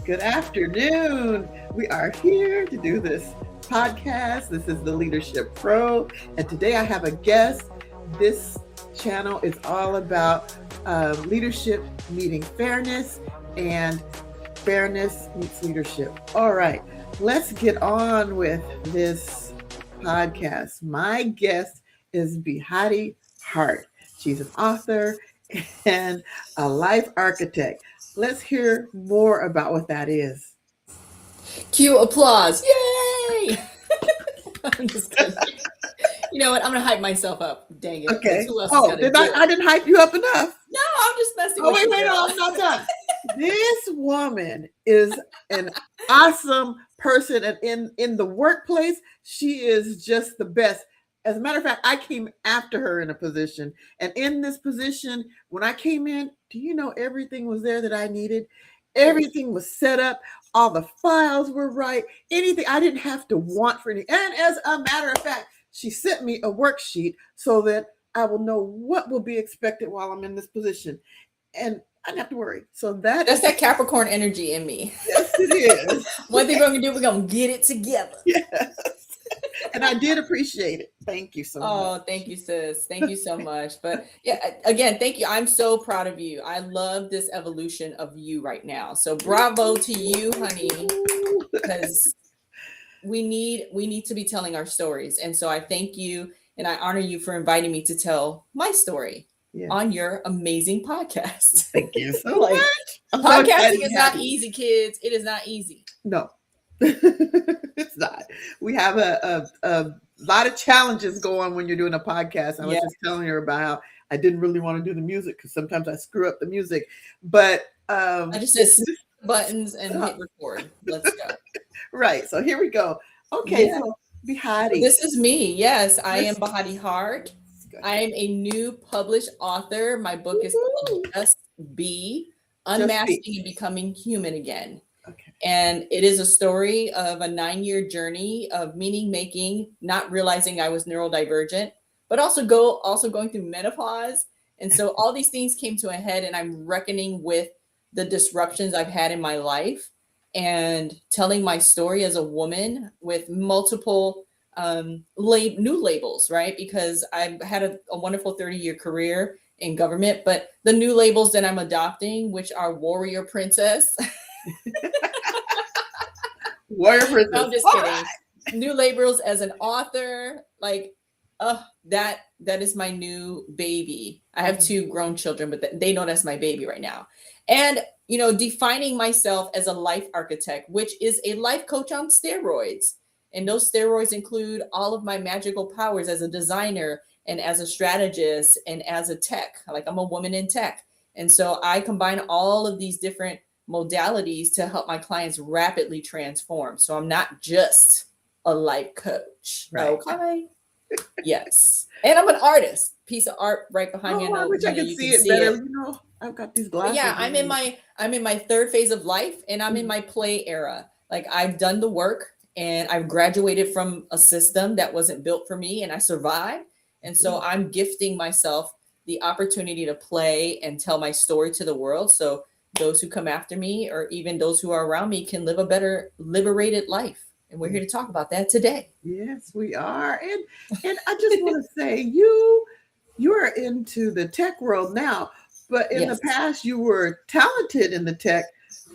Good afternoon. We are here to do this podcast. This is the Leadership Pro. And today I have a guest. This channel is all about leadership meeting fairness, and fairness meets leadership. All right, let's get on with this podcast. My guest is Behati Hart. She's an author and a life architect. Let's hear more about what that is. Cue applause. Yay! I'm just kidding. You know what? I'm going to hype myself up. Dang it. Okay. Who else Oh, I didn't hype you up enough. No, I'm just messing Oh, with wait, you. no, I'm not done. This woman is an awesome person, and in the workplace, she is just the best. As a matter of fact, I came after her in a position, and in this position, when I came in, do you know everything was there that I needed? Everything was set up. All the files were right. Anything I didn't have to want for any. And as a matter of fact, she sent me a worksheet so that I will know what will be expected while I'm in this position. And I don't have to worry. So That's that Capricorn energy in me. Yes, it is. One thing we're going to do, we're going to get it together. Yes. And I did appreciate it. Thank you so much. Oh, thank you, sis. Thank you so much. But yeah, again, thank you. I'm so proud of you. I love this evolution of you right now. So bravo to you, honey, because we need to be telling our stories. And so I thank you and I honor you for inviting me to tell my story on your amazing podcast. Thank you so much. Podcasting is not easy, kids. It is not easy. No. It's not. We have a lot of challenges going when you're doing a podcast. I was just telling her about how I didn't really want to do the music because sometimes I screw up the music. But I just said buttons and hit record. Let's go. Right. So here we go. Okay. Yeah. So Behati. This is me. Yes, I am Behati Hart. I am a new published author. My book is called Just Be, Unmasking and Becoming Human Again. Okay. And it is a story of a 9-year journey of meaning making, not realizing I was neurodivergent, but also going through menopause. And so all these things came to a head, and I'm reckoning with the disruptions I've had in my life and telling my story as a woman with multiple new labels, right? Because I've had a wonderful 30-year career in government, but the new labels that I'm adopting, which are warrior princess. Warrior princess. No, I'm just kidding. New labels as an author, that is my new baby. I have 2 grown children, but they know that's my baby right now. And defining myself as a life architect, which is a life coach on steroids. And those steroids include all of my magical powers as a designer and as a strategist and as a tech. Like, I'm a woman in tech. And so I combine all of these different modalities to help my clients rapidly transform. So I'm not just a life coach. Right. Okay. Yes. And I'm an artist. Piece of art right behind me. I wish I could see it better. I've got these glasses. But yeah, I'm in my 3rd phase of life, and I'm in my play era. Like, I've done the work, and I've graduated from a system that wasn't built for me, and I survived. And so I'm gifting myself the opportunity to play and tell my story to the world. So those who come after me, or even those who are around me, can live a better liberated life. And we're here to talk about that today. Yes, we are. And I just want to say, you are into the tech world now, but in the past you were talented in the tech,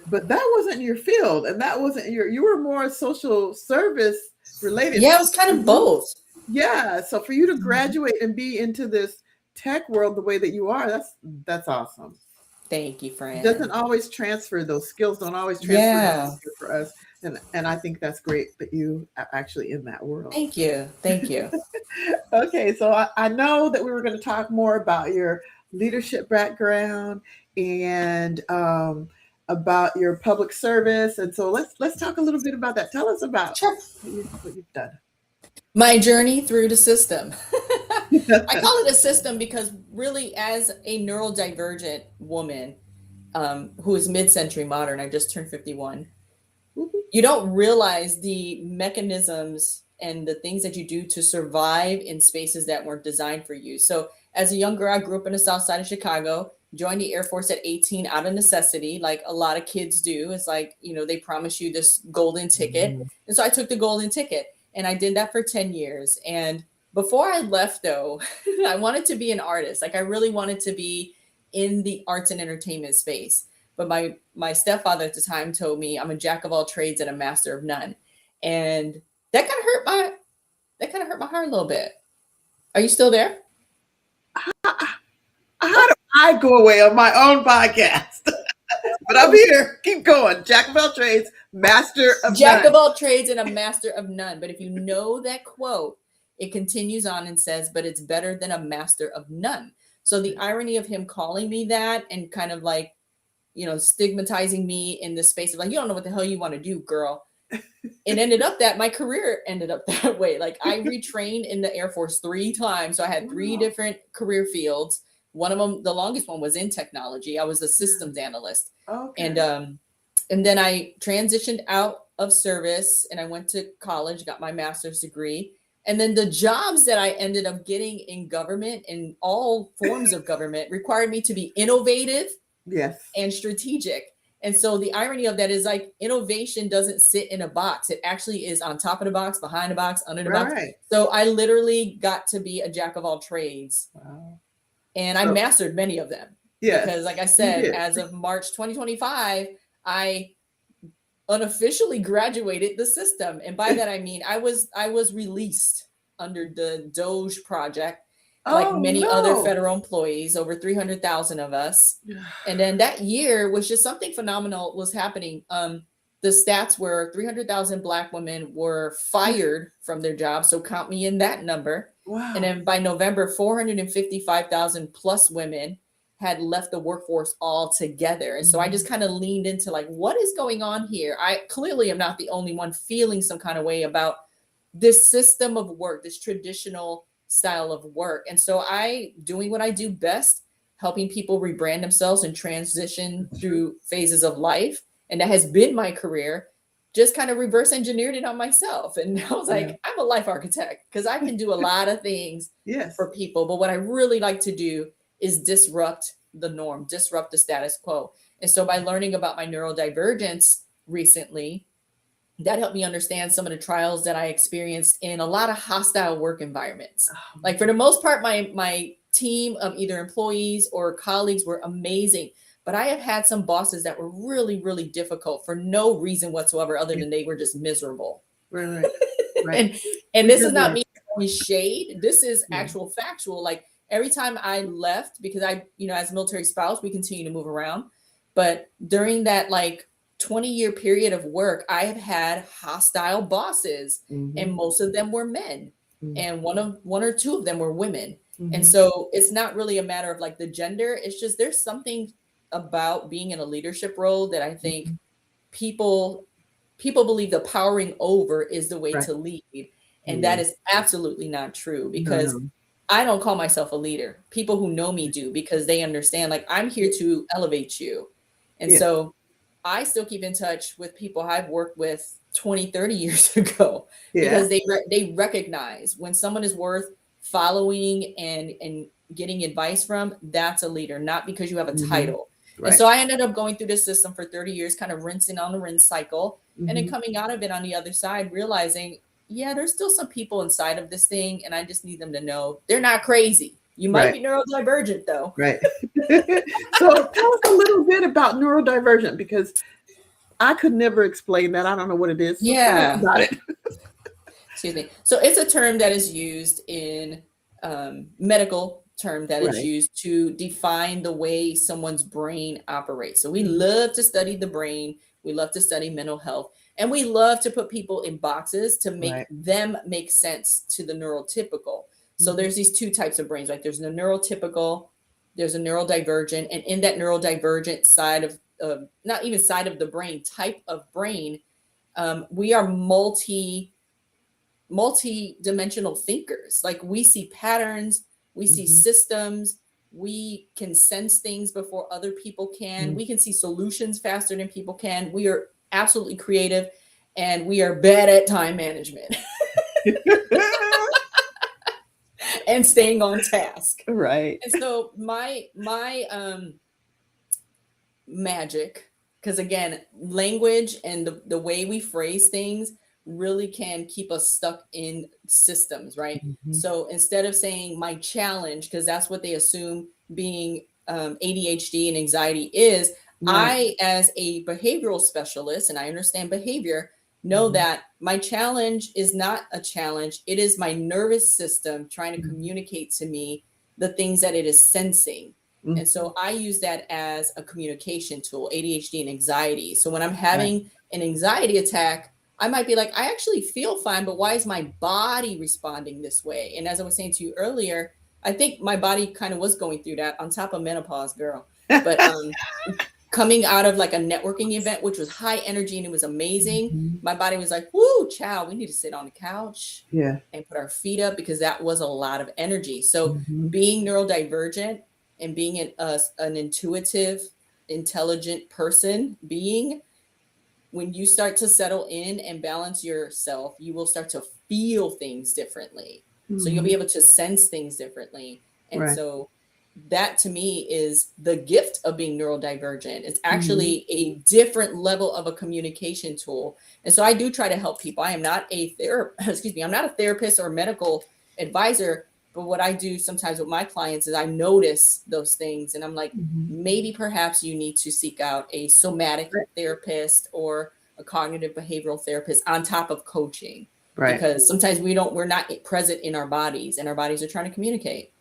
but that wasn't your field, and that wasn't you were more social service related. Yeah, it was kind of both. Yeah. So for you to graduate and be into this tech world the way that you are, that's awesome. Thank you, friend. It doesn't always transfer. Those skills don't always transfer for us. And I think that's great that you are actually in that world. Thank you. Thank you. Okay. So I know that we were going to talk more about your leadership background and about your public service. And so let's talk a little bit about that. Tell us about what you've done. My journey through the system. I call it a system because really, as a neurodivergent woman who is mid-century modern, I just turned 51, you don't realize the mechanisms and the things that you do to survive in spaces that weren't designed for you. So as a young girl, I grew up in the South Side of Chicago, joined the Air Force at 18 out of necessity, like a lot of kids do. It's like, they promise you this golden ticket. And so I took the golden ticket and I did that for 10 years. And before I left, though, I wanted to be an artist. Like I really wanted to be in the arts and entertainment space. But my stepfather at the time told me I'm a jack of all trades and a master of none. And that kind of hurt my heart a little bit. Are you still there? How do I go away on my own podcast? But I'm here. Keep going. Jack of all trades, master of Jack none. of all trades and a master of none. But if you know that quote, it continues on and says, but it's better than a master of none. So the irony of him calling me that and kind of like, stigmatizing me in the space of like, you don't know what the hell you want to do, girl. It ended up that my career ended up that way. Like I retrained in the Air Force 3 times. So I had 3 different career fields. One of them, the longest one, was in technology. I was a systems analyst. Okay. And then I transitioned out of service and I went to college, got my master's degree. And then the jobs that I ended up getting in government, in all forms of government, required me to be innovative, yes, and strategic. And so the irony of that is like innovation doesn't sit in a box. It actually is on top of the box, behind the box, under the box. So I literally got to be a jack of all trades. Wow. And I mastered many of them. Yes, because like I said, as of March 2025, I unofficially graduated the system. And by that, I mean, I was released under the Doge project, like many other federal employees, over 300,000 of us. And then that year was just something phenomenal was happening. The stats were 300,000 Black women were fired from their jobs. So count me in that number. Wow. And then by November, 455,000 plus women had left the workforce altogether. And so I just kind of leaned into like, what is going on here? I clearly am not the only one feeling some kind of way about this system of work, this traditional style of work. And so I doing what I do best, helping people rebrand themselves and transition through phases of life. And that has been my career, just kind of reverse engineered it on myself. And I was like, I'm a life architect because I can do a lot of things for people. But what I really like to do is disrupt the norm, disrupt the status quo. And so by learning about my neurodivergence recently, that helped me understand some of the trials that I experienced in a lot of hostile work environments. Like for the most part, my team of either employees or colleagues were amazing. But I have had some bosses that were really, really difficult for no reason whatsoever other than they were just miserable. Right. And this is not me throwing shade. This is actual factual. Like every time I left, because I, as a military spouse, we continue to move around. But during that like 20-year period of work, I have had hostile bosses, and most of them were men, and one or two of them were women. And so it's not really a matter of like the gender. It's just there's something about being in a leadership role that I think people believe the powering over is the way to lead. And that is absolutely not true, because I don't call myself a leader. People who know me do, because they understand like I'm here to elevate you. And so I still keep in touch with people I've worked with 20, 30 years ago, because they recognize when someone is worth following and getting advice from, that's a leader, not because you have a title. And so I ended up going through this system for 30 years, kind of rinsing on the rinse cycle, and then coming out of it on the other side, realizing, there's still some people inside of this thing, and I just need them to know they're not crazy. You might be neurodivergent, though. Right. So tell us a little bit about neurodivergent, because I could never explain that. I don't know what it is. So tell us about it. Excuse me. So it's a term that is used in medical term that is used to define the way someone's brain operates. So we love to study the brain. We love to study mental health. And we love to put people in boxes to make them make sense to the neurotypical. So there's these two types of brains, right? There's the neurotypical, there's a neurodivergent. And in that neurodivergent side of, not even side of the brain, type of brain, we are multi-dimensional thinkers. Like we see patterns, we see systems, we can sense things before other people can. We can see solutions faster than people can. We are absolutely creative, and we are bad at time management. and staying on task. Right. And so my magic, because again, language and the way we phrase things really can keep us stuck in systems, right? Mhm. So instead of saying my challenge, because that's what they assume being ADHD and anxiety is, Right. I, as a behavioral specialist, and I understand behavior, know Mhm. that my challenge is not a challenge. It is my nervous system trying to Mhm. communicate to me the things that it is sensing. And Mhm. so I use that as a communication tool, ADHD and anxiety. So when I'm Right. having an anxiety attack, I might be like, I actually feel fine, but why is my body responding this way? And as I was saying to you earlier, I think my body kind of was going through that on top of menopause, girl. But coming out of like a networking event, which was high energy and it was amazing, Mhm. my body was like, whoo, child, we need to sit on the couch Yeah. and put our feet up because that was a lot of energy. So Mhm. being neurodivergent and being an intuitive, intelligent person being, when you start to settle in and balance yourself, you will start to feel things differently. So you'll be Mhm. able to sense things differently. And Right. so that to me is the gift of being neurodivergent. It's Mhm. actually a different level of a communication tool. And so I do try to help people. I am not a excuse me, I'm not a therapist or medical advisor, but what I do sometimes with my clients is I notice those things and I'm like, Mhm. maybe perhaps you need to seek out a somatic Right. therapist or a cognitive behavioral therapist on top of coaching, Right. because sometimes we're not present in our bodies and our bodies are trying to communicate.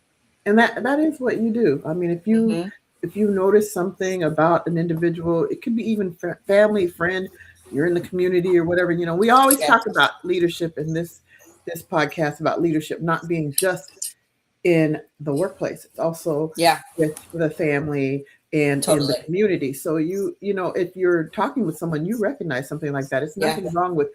And that is what you do. I mean, Hmm. if you notice something about an individual, it could be even family, friend, you're in the community or whatever. We always Yeah. talk about leadership in this podcast, about leadership not being just in the workplace. It's also Yeah, with the family and in the totally. community. So if you're talking with someone, you recognize something like that. It's Yeah. nothing wrong with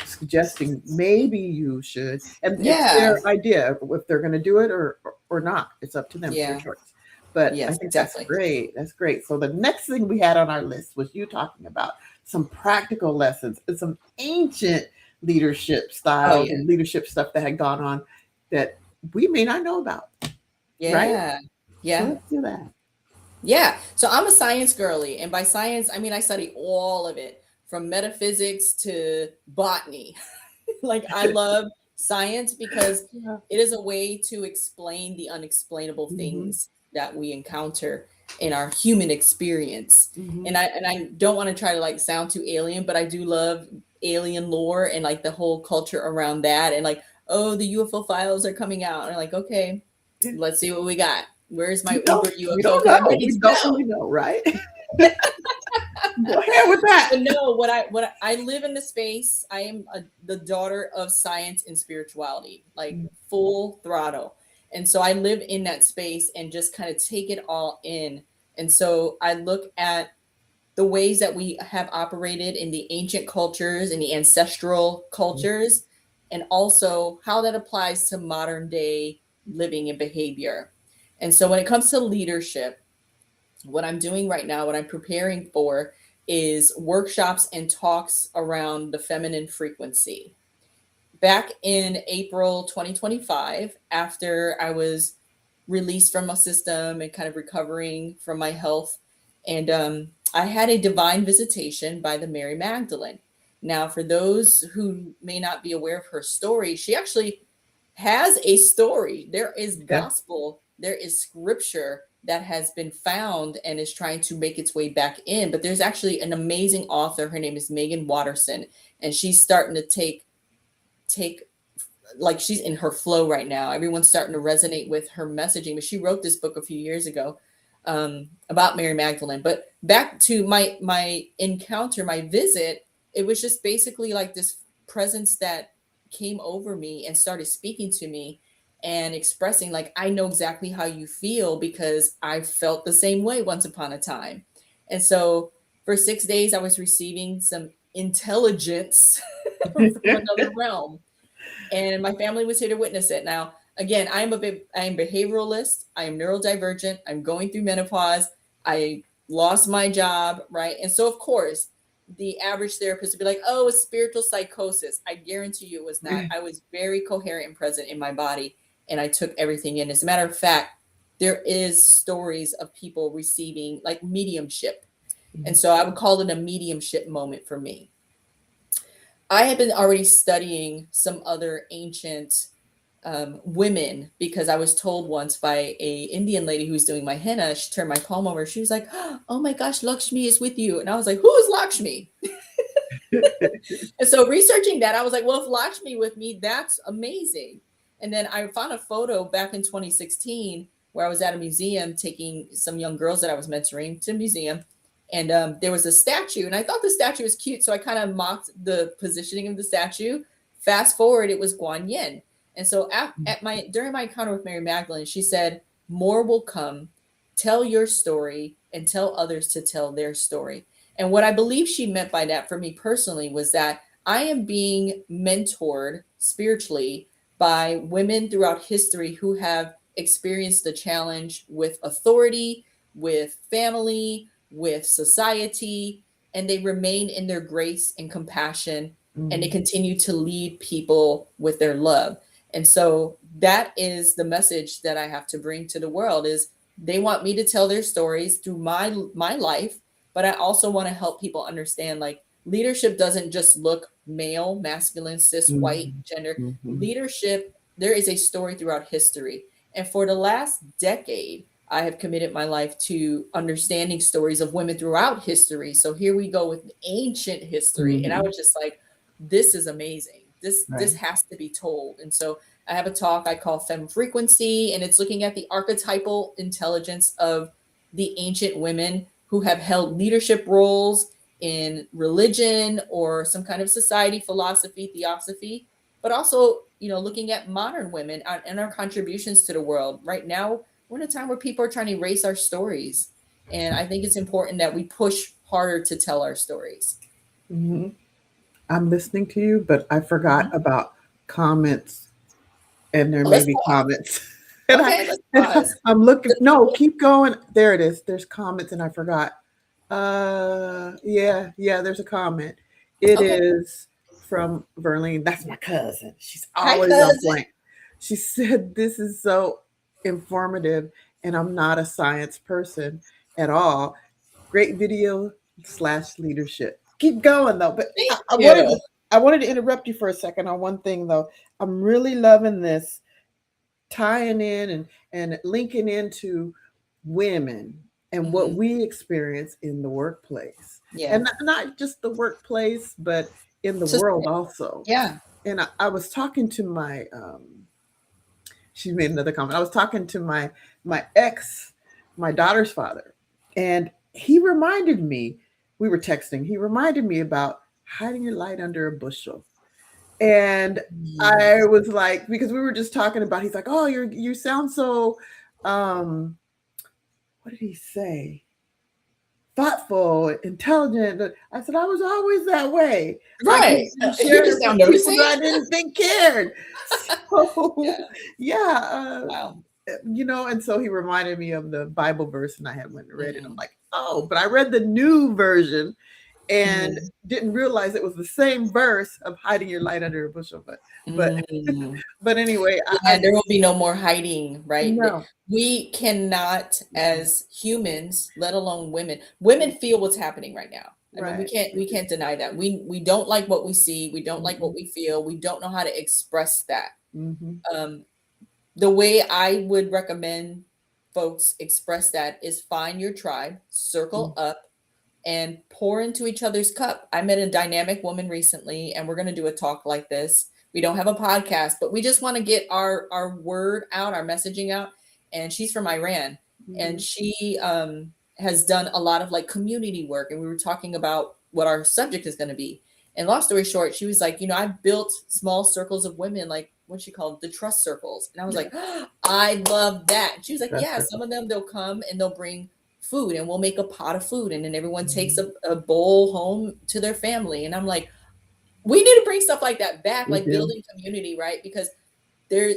suggesting maybe you should, and it's Yeah. their idea if they're going to do it or not. It's up to them. It's their Yeah. choice. But I Yes, think that's exactly. great. That's great. So the next thing we had on our list was you talking about some practical lessons and some ancient leadership Oh styles yeah. and leadership stuff that had gone on that we may not know about, right? Yeah. So Yeah. let's do that. Yeah. So I'm a science girly. And by science, I mean I study all of it from metaphysics to botany. Like I love science because Yeah. it is a way to explain the unexplainable Hmm. things that we encounter in our human experience. Hmm. And I don't want to try to like sound too alien, but I do love alien lore and like the whole culture around that and like, oh, the UFO files are coming out. And I'm like, okay, let's see what we got. Where's my Uber We UFO? don't Because I'm know. ready We to don't go. really know, right? Go ahead with that. But no, I live in the space. I am the daughter of science and spirituality, like full throttle. And so I live in that space and just kind of take it all in. And so I look at the ways that we have operated in the ancient cultures and the ancestral cultures, and also how that applies to modern day living and behavior. And so when it comes to leadership, what I'm doing right now, what I'm preparing for, is workshops and talks around the feminine frequency. Back in April 2025, after I was released from my system and kind of recovering from my health, and I had a divine visitation by the Mary Magdalene. Now, for those who may not be aware of her story, she actually has a story. There is Yeah. gospel, there is scripture that has been found and is trying to make its way back in. But there's actually an amazing author. Her name is Megan Watterson, and she's starting to take like she's in her flow right now. Everyone's starting to resonate with her messaging. But she wrote this book a few years ago about Mary Magdalene. But back to my encounter, my visit, it was just basically like this presence that came over me and started speaking to me and expressing like I know exactly how you feel because I felt the same way once upon a time. And so for 6 days I was receiving some intelligence from another realm, and my family was here to witness it. Now, again, I am behavioralist, I am neurodivergent, I'm going through menopause, I lost my job, right? And so, of course, the average therapist would be like, "Oh, it's spiritual psychosis." I guarantee you, it was not. I was very coherent and present in my body, and I took everything in. As a matter of fact, there is stories of people receiving like mediumship. And so I would call it a mediumship moment for me. I had been already studying some other ancient women because I was told once by a Indian lady who was doing my henna. She turned my palm over. She was like, "Oh my gosh, Lakshmi is with you," and I was like, "Who is Lakshmi?" And so researching that, I was like, "Well, if Lakshmi with me, that's amazing." And then I found a photo back in 2016 where I was at a museum taking some young girls that I was mentoring to a museum, and there was a statue, and I thought the statue was cute, so I kind of mocked the positioning of the statue. Fast forward, it was Guan Yin, and so at my during my encounter with Mary Magdalene, she said, "More will come. Tell your story and tell others to tell their story." And what I believe she meant by that for me personally was that I am being mentored spiritually by women throughout history who have experienced the challenge with authority, with family, with society, and they remain in their grace and compassion, and they continue to lead people with their love. And so that is the message that I have to bring to the world is they want me to tell their stories through my life, but I also want to help people understand like leadership doesn't just look male, masculine, cis, white, gender. Leadership, there is a story throughout history. And for the last decade, I have committed my life to understanding stories of women throughout history. So here we go with ancient history. And I was just like, this is amazing. This has to be told. And so I have a talk I call Femme Frequency, and it's looking at the archetypal intelligence of the ancient women who have held leadership roles in religion or some kind of society, philosophy, theosophy, but also, you know, looking at modern women and our contributions to the world. Right now, we're in a time where people are trying to erase our stories. And I think it's important that we push harder to tell our stories. I'm listening to you, but I forgot about comments, and there may Let's be pause. comments. And Okay, let's pause. I'm looking. No, keep going. There it is. There's comments, and I forgot. Yeah. There's a comment. It Okay. is from Verlene. That's my cousin. She's Hi, always on cousin. point. She said, "This is so informative, and I'm not a science person at all. Great video slash leadership. Keep going though." But Thank I wanted you. I wanted to interrupt you for a second on one thing though. I'm really loving this tying in and linking into women and what we experience in the workplace, Yeah. and not just the workplace, but in the Just, world also. yeah. And I was talking to my she made another comment. I was talking to my ex, my daughter's father, and he reminded me, we were texting, he reminded me about hiding your light under a bushel. And I was like, because we were just talking about, he's like, "Oh, you sound so what did he say? Thoughtful, intelligent." I said, "I was always that way. I Right. just didn't You're share it just now with people noticing. that I didn't think cared." So, Yeah. yeah, Wow. and so he reminded me of the Bible verse, and I had went and read it. I'm like, "Oh," but I read the new version and didn't realize it was the same verse of hiding your light under a bushel. But Mm. but anyway, Yeah, there will be no more hiding, right? no, We cannot, as humans, let alone women feel what's happening right now. I mean, right. we can't deny that. We don't like what we see. We don't like what we feel. We don't know how to express that. Mm-hmm. Um, the way I would recommend folks express that is find your tribe, circle up, and pour into each other's cup. I met a dynamic woman recently, and we're going to do a talk like this. We don't have a podcast, but we just want to get our word out, our messaging out. And she's from Iran, and she has done a lot of like community work. And we were talking about what our subject is going to be. And long story short, she was like, I built small circles of women, like what she called the trust circles. And I was like, I love that. And she was like, yeah, some of them they'll come and they'll bring food, and we'll make a pot of food, and then everyone takes a bowl home to their family. And I'm like, we need to bring stuff like that back, like building community, right? Because they're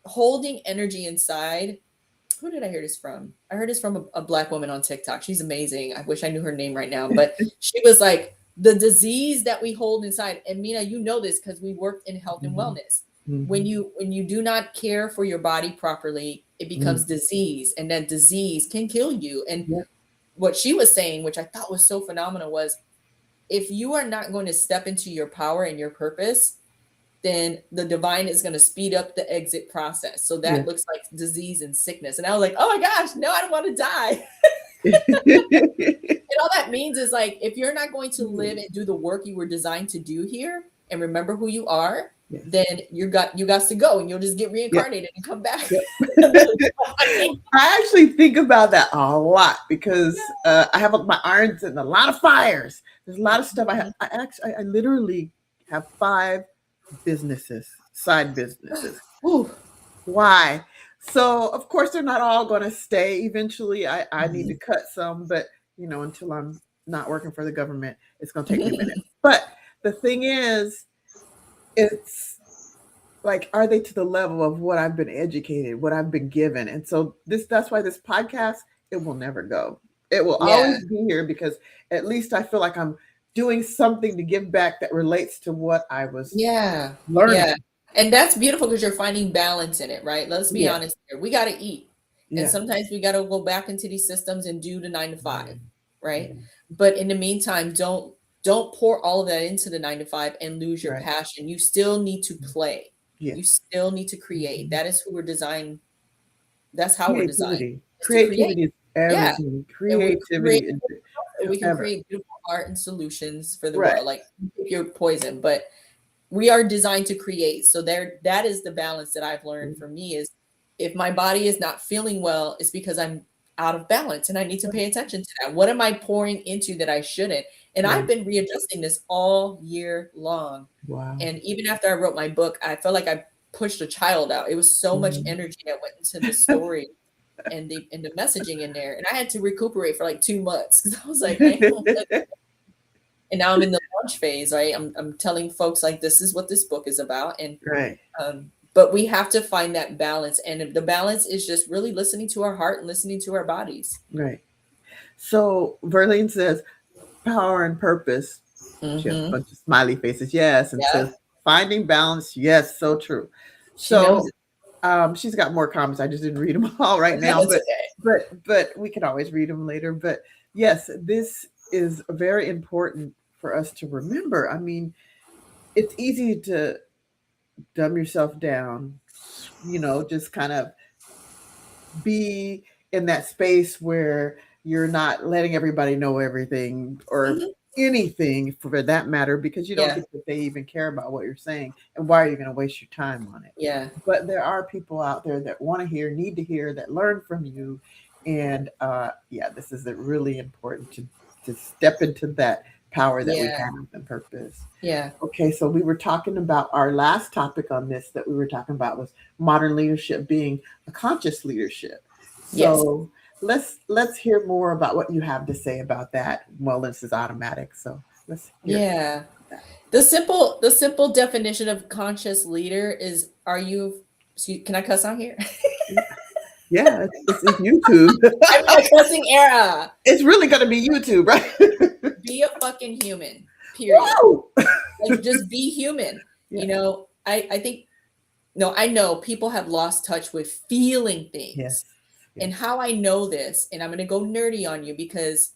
holding energy inside. Who did I hear this from? I heard this from a Black woman on TikTok. She's amazing. I wish I knew her name right now, but she was like, the disease that we hold inside, and Mina, you know this because we worked in health and wellness. Mhm. when you do not care for your body properly, it becomes Mm. disease, and that disease can kill you. And Yeah. what she was saying, which I thought was so phenomenal, was if you are not going to step into your power and your purpose, then the divine is going to speed up the exit process. So that Yeah. looks like disease and sickness. And I was like, oh my gosh, no, I don't want to die. And all that means is like, if you're not going to live and do the work you were designed to do here and remember who you are, Yes. then you got to go, and you'll just get Yep. reincarnated and come back. Yep. I actually think about that a lot because I have my irons in a lot of fires. There's a lot of stuff. I literally have 5 businesses, side businesses. Whew. Why? So of course they're not all going to stay. Eventually, I need to Mhm. cut some, but until I'm not working for the government, it's going to take me a minute. But the thing is, it's like, are they to the level of what I've been educated, what I've been given? And so that's why this podcast, it will never go. It will Yeah. always be here because at least I feel like I'm doing something to give back that relates to what I was Yeah. Yeah. learning. And that's beautiful because you're finding balance in it, right? Let's be Yeah. honest here. We got to eat. And Yeah. sometimes we got to go back into these systems and do the 9 to 5, right? Yeah. But in the meantime, don't pour all of that into the 9 to 5 and lose your Right. passion. You still need to play. Yes. You still need to create. Mhm. That is who we're designed. That's how we're designed, Creativity. is to create. Creativity is Yeah. everything. And we create, Creativity is we can ever. create beautiful art and solutions for the Right. world. Like, pick your poison, but we are designed to create. So that is the balance that I've learned for me, is if my body is not feeling well, it's because I'm out of balance, and I need to pay attention to that. What am I pouring into that I shouldn't? And Yeah. I've been readjusting this all year long. Wow. And even after I wrote my book, I felt like I pushed a child out. It was so much Mhm. energy that went into the story and the messaging in there. And I had to recuperate for like 2 months because I was like, I don't. And now I'm in the launch phase, right? I'm telling folks like, this is what this book is about, and Right. but we have to find that balance, and the balance is just really listening to our heart and listening to our bodies. Right. So Verlene says, power and purpose. She has a Mm-hmm. bunch of smiley faces. Yes. And Yeah, says, finding balance. Yes, so true. she knows So it. she's got more comments. I just didn't read them all right now, That's but okay. but we can always read them later. But yes, this is very important for us to remember. I mean, it's easy to dumb yourself down, just kind of be in that space where you're not letting everybody know everything or Mhm. anything for that matter because you don't Yeah, think that they even care about what you're saying, and why are you going to waste your time on it? yeah, But there are people out there that want to hear, need to hear, that learn from you. And yeah, this is really important to step into that power that we yeah, have and purpose. yeah. Okay, so we were talking about our last topic on this that we were talking about was modern leadership being a conscious leadership. Yes. So let's hear more about what you have to say about that. Wellness is automatic, so let's hear Yeah. that. The simple definition of conscious leader is, are you, can I cuss on here? Yeah, it's YouTube. I'm in a cussing era. It's really going to be YouTube, right? Be a fucking human. Period. Woo! Like, just be human. Yeah. I think, no, I know people have lost touch with feeling Yes. things. Yes. And how I know this, and I'm going to go nerdy on you, because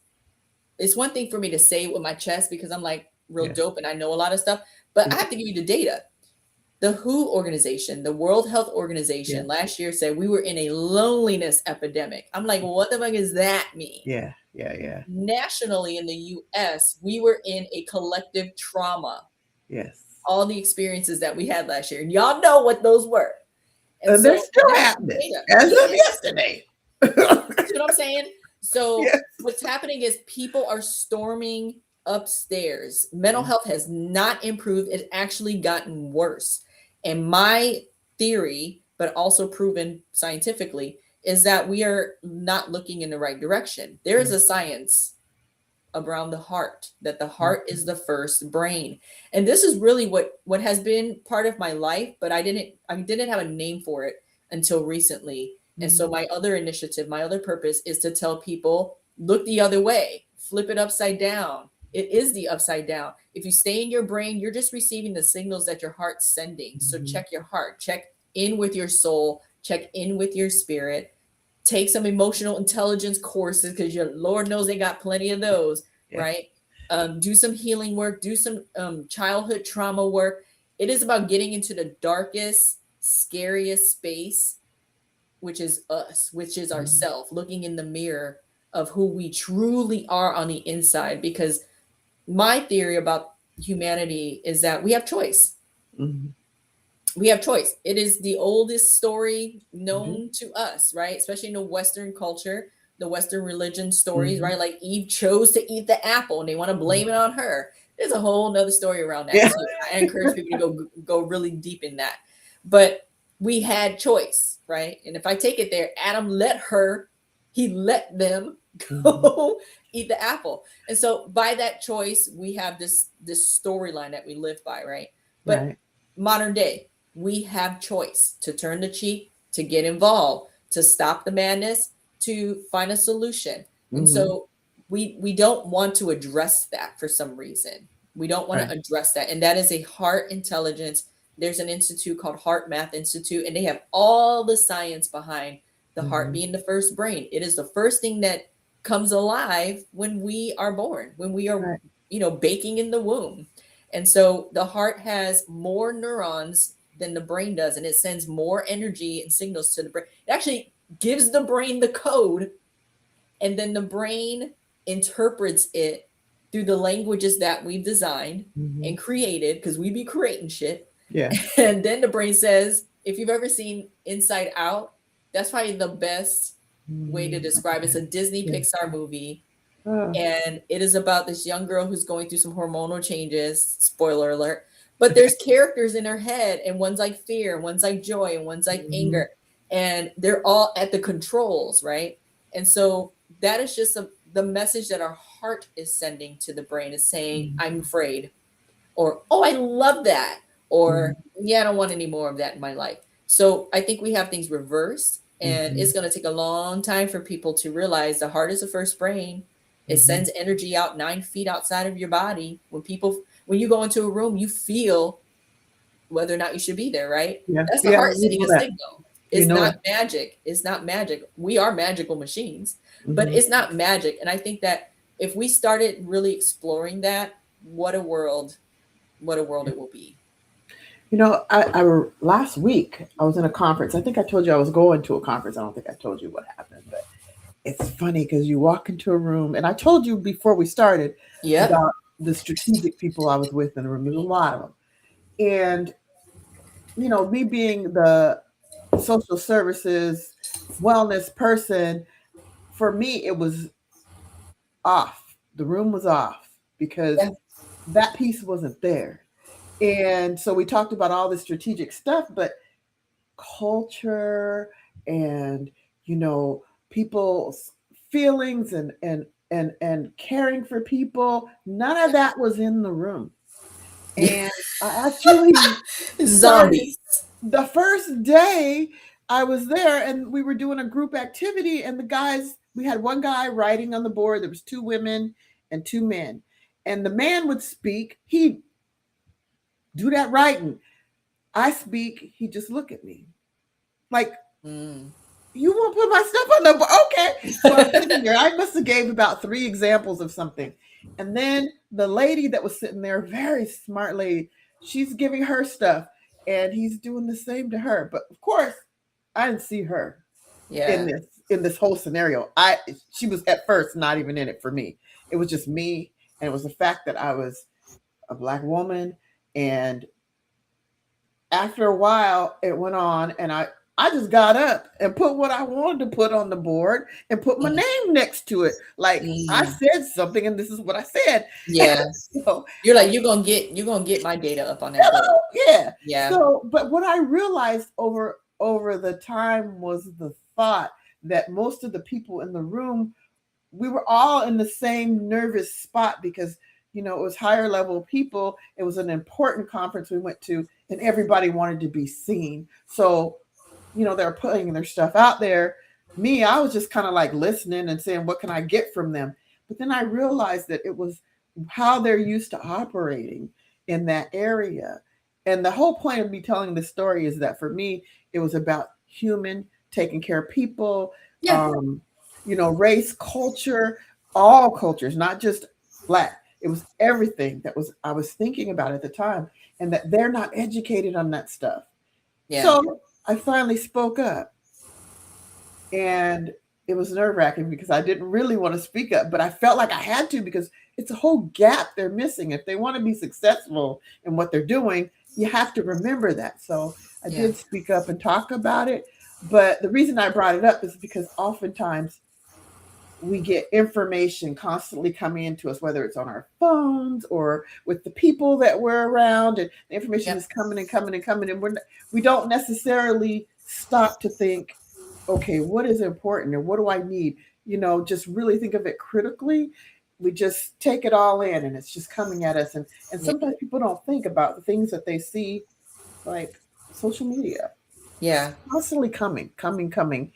it's one thing for me to say it with my chest because I'm like real Yes. dope and I know a lot of stuff, but I have to give you the data. The WHO organization, the World Health Organization, last year said we were in a loneliness epidemic. I'm like, well, what the fuck does that mean? Yeah. Yeah. Nationally in the US, we were in a collective trauma. Yes. All the experiences that we had last year, and y'all know what those were. And they're so still that's happening data. as of yesterday. You know what I'm saying? So Yes. what's happening is people are storming upstairs. Mental health has not improved. It's actually gotten worse. And my theory, but also proven scientifically, is that we are not looking in the right direction. There is a science around the heart, that the heart is the first brain. And this is really what has been part of my life, but I didn't have a name for it until recently. And so my other initiative, my other purpose is to tell people, look the other way, flip it upside down. It is the upside down. If you stay in your brain, you're just receiving the signals that your heart's sending. So Mhm. check your heart, check in with your soul, check in with your spirit. Take some emotional intelligence courses because your Lord knows they got plenty of those, Yes. right? Do some healing work, do some childhood trauma work. It is about getting into the darkest, scariest space, which is us, which is Mhm. ourself, looking in the mirror of who we truly are on the inside. Because my theory about humanity is that we have choice. Mhm. We have choice. It is the oldest story Mhm. known to us, right? Especially in the Western culture, the Western religion stories, Mhm. right? Like Eve chose to eat the apple and they want to blame it on her. There's a whole nother story around that Yeah. too. I encourage people to go really deep in that. But we had choice, right? And if I take it there, Adam he let them Mhm. go eat the apple. And so by that choice, we have this storyline that we live by, right? But Right. modern day, we have choice to turn the cheek, to get involved, to stop the madness, to find a solution. And Mhm. so we don't want to address that for some reason. We don't want to Right. address that. And that is a heart intelligence. There's an institute called Heart Math Institute, and they have all the science behind the heart Mhm. being the first brain. It is the first thing that comes alive when we are born, when we are, Right. baking in the womb. And so the heart has more neurons than the brain does, and it sends more energy and signals to the brain. It actually gives the brain the code, and then the brain interprets it through the languages that we've designed Mhm. and created, because we be creating shit. Yeah. And then the brain says, if you've ever seen Inside Out, that's probably the best way to Mm, describe it. It's a Disney yeah. Pixar movie, Oh. and it is about this young girl who's going through some hormonal changes. Spoiler alert. But there's characters in her head, and one's like fear, and one's like joy, and one's like Mhm. anger, and they're all at the controls, right? And so that is just the message that our heart is sending to the brain, is saying, Mhm. I'm afraid, or oh, I love that, or Mhm. yeah, I don't want any more of that in my life. So I think we have things reversed, and it's Mhm. going to take a long time for people to realize the heart is the first brain. It Mhm. sends energy out 9 feet outside of your body. When you go into a room, you feel whether or not you should be there, right? Yeah. That's the Yeah. heart We sending know a that. signal. We It's know not that. magic. It's not magic. We are magical machines, but Mhm. it's not magic. And I think that if we started really exploring that, what a world, what a world it will be. Last week I was in a conference. I think I told you I was going to a conference. I don't think I told you what happened, but it's funny because you walk into a room, and I told you before we started Yep. about the strategic people I was with in the room. There's a lot of them, and me being the social services wellness person, for me it was off. The room was off because Yeah. that piece wasn't there. And so we talked about all the strategic stuff, but culture and you know people's feelings and caring for people, none of that was in the room. Yeah. And I actually started Zombies. the first day I was there, and we were doing a group activity, and we had one guy writing on the board. There was two women and two men, and the man would speak, he'd do that writing. I speak, he just look at me like, Mm. you won't put my stuff on the board. Okay. So I'm sitting there. I must have gave about three examples of something. And then the lady that was sitting there, very smart lady, she's giving her stuff, and he's doing the same to her. But of course, I didn't see her in Yeah. this whole scenario. She was at first not even in it for me. It was just me, and it was the fact that I was a black woman. And after a while it went on, and I just got up and put what I wanted to put on the board and put my Mm. name next to it. Like, I Mm. said something, and this is what I said. Yeah. So You're I like, you're gonna get my data up on that board. yeah. Yeah. So, but what I realized over the time was the thought that most of the people in the room, we were all in the same nervous spot because it was higher level people. It was an important conference we went to, and everybody wanted to be seen. So they're putting their stuff out there. Me, I was just kind of like listening and saying, what can I get from them? But then I realized that it was how they're used to operating in that area. And the whole point of me telling this story is that for me, it was about human, taking care of people, Yeah. um, race, culture, all cultures, not just black. It was everything that was I was thinking about at the time, and that they're not educated on that stuff. Yeah. So I finally spoke up, and it was nerve wracking because I didn't really want to speak up, but I felt like I had to because it's a whole gap they're missing. If they want to be successful in what they're doing, you have to remember that. So I Yeah. did speak up and talk about it. But the reason I brought it up is because oftentimes we get information constantly coming into us, whether it's on our phones or with the people that we're around, and the information Yep. is coming and coming and coming, and we don't necessarily stop to think, okay, what is important and what do I need? Just really think of it critically. We just take it all in, and it's just coming at us, and Yeah. sometimes people don't think about the things that they see, like social media, Yeah. constantly coming, coming, coming,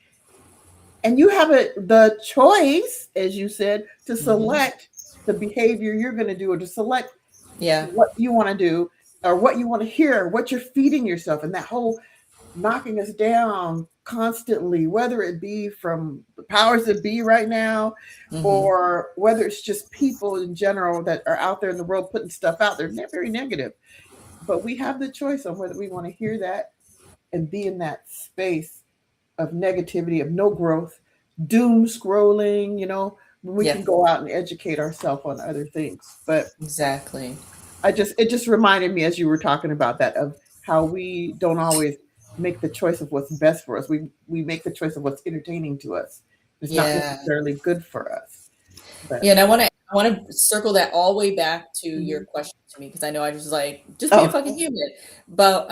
and you have the choice, as you said, to Mhm. select the behavior you're going to do, or to select Yeah. what you want to do, or what you want to hear, what you're feeding yourself, and that whole knocking us down constantly, whether it be from the powers that be right now, Hmm. or whether it's just people in general that are out there in the world putting stuff out there. They're very negative, but we have the choice on whether we want to hear that and be in that space of negativity, of no growth, doom scrolling, when we Yeah. can go out and educate ourselves on other things. But Exactly. it just reminded me as you were talking about that, of how we don't always make the choice of what's best for us. We make the choice of what's entertaining to us. It's not Yeah. necessarily good for us. But Yeah. And I want to circle that all the way back to your mhm. question to me because I know I just like just be a Oh, fucking human. But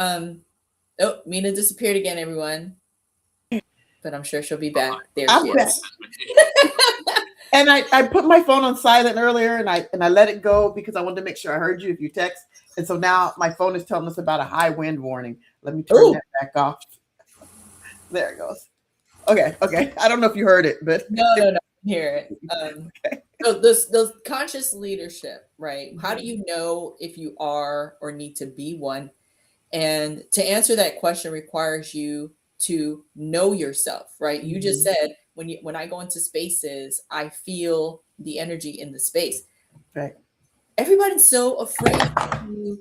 oh, Mina disappeared again, everyone. But I'm sure she'll be back. There she I'm back. is. And I put my phone on silent earlier, and I let it go because I wanted to make sure I heard you if you text. And so now my phone is telling us about a high wind warning. Let me turn Oh that back off. There it goes. Okay, okay. I don't know if you heard it, but no, no, no. Hear it. okay. So those conscious leadership, right? How do Mhm, you know if you are or need to be one? And to answer that question requires you to know yourself, right? You just mhm. said when I go into spaces, I feel the energy in the space. Right. Everybody's so afraid to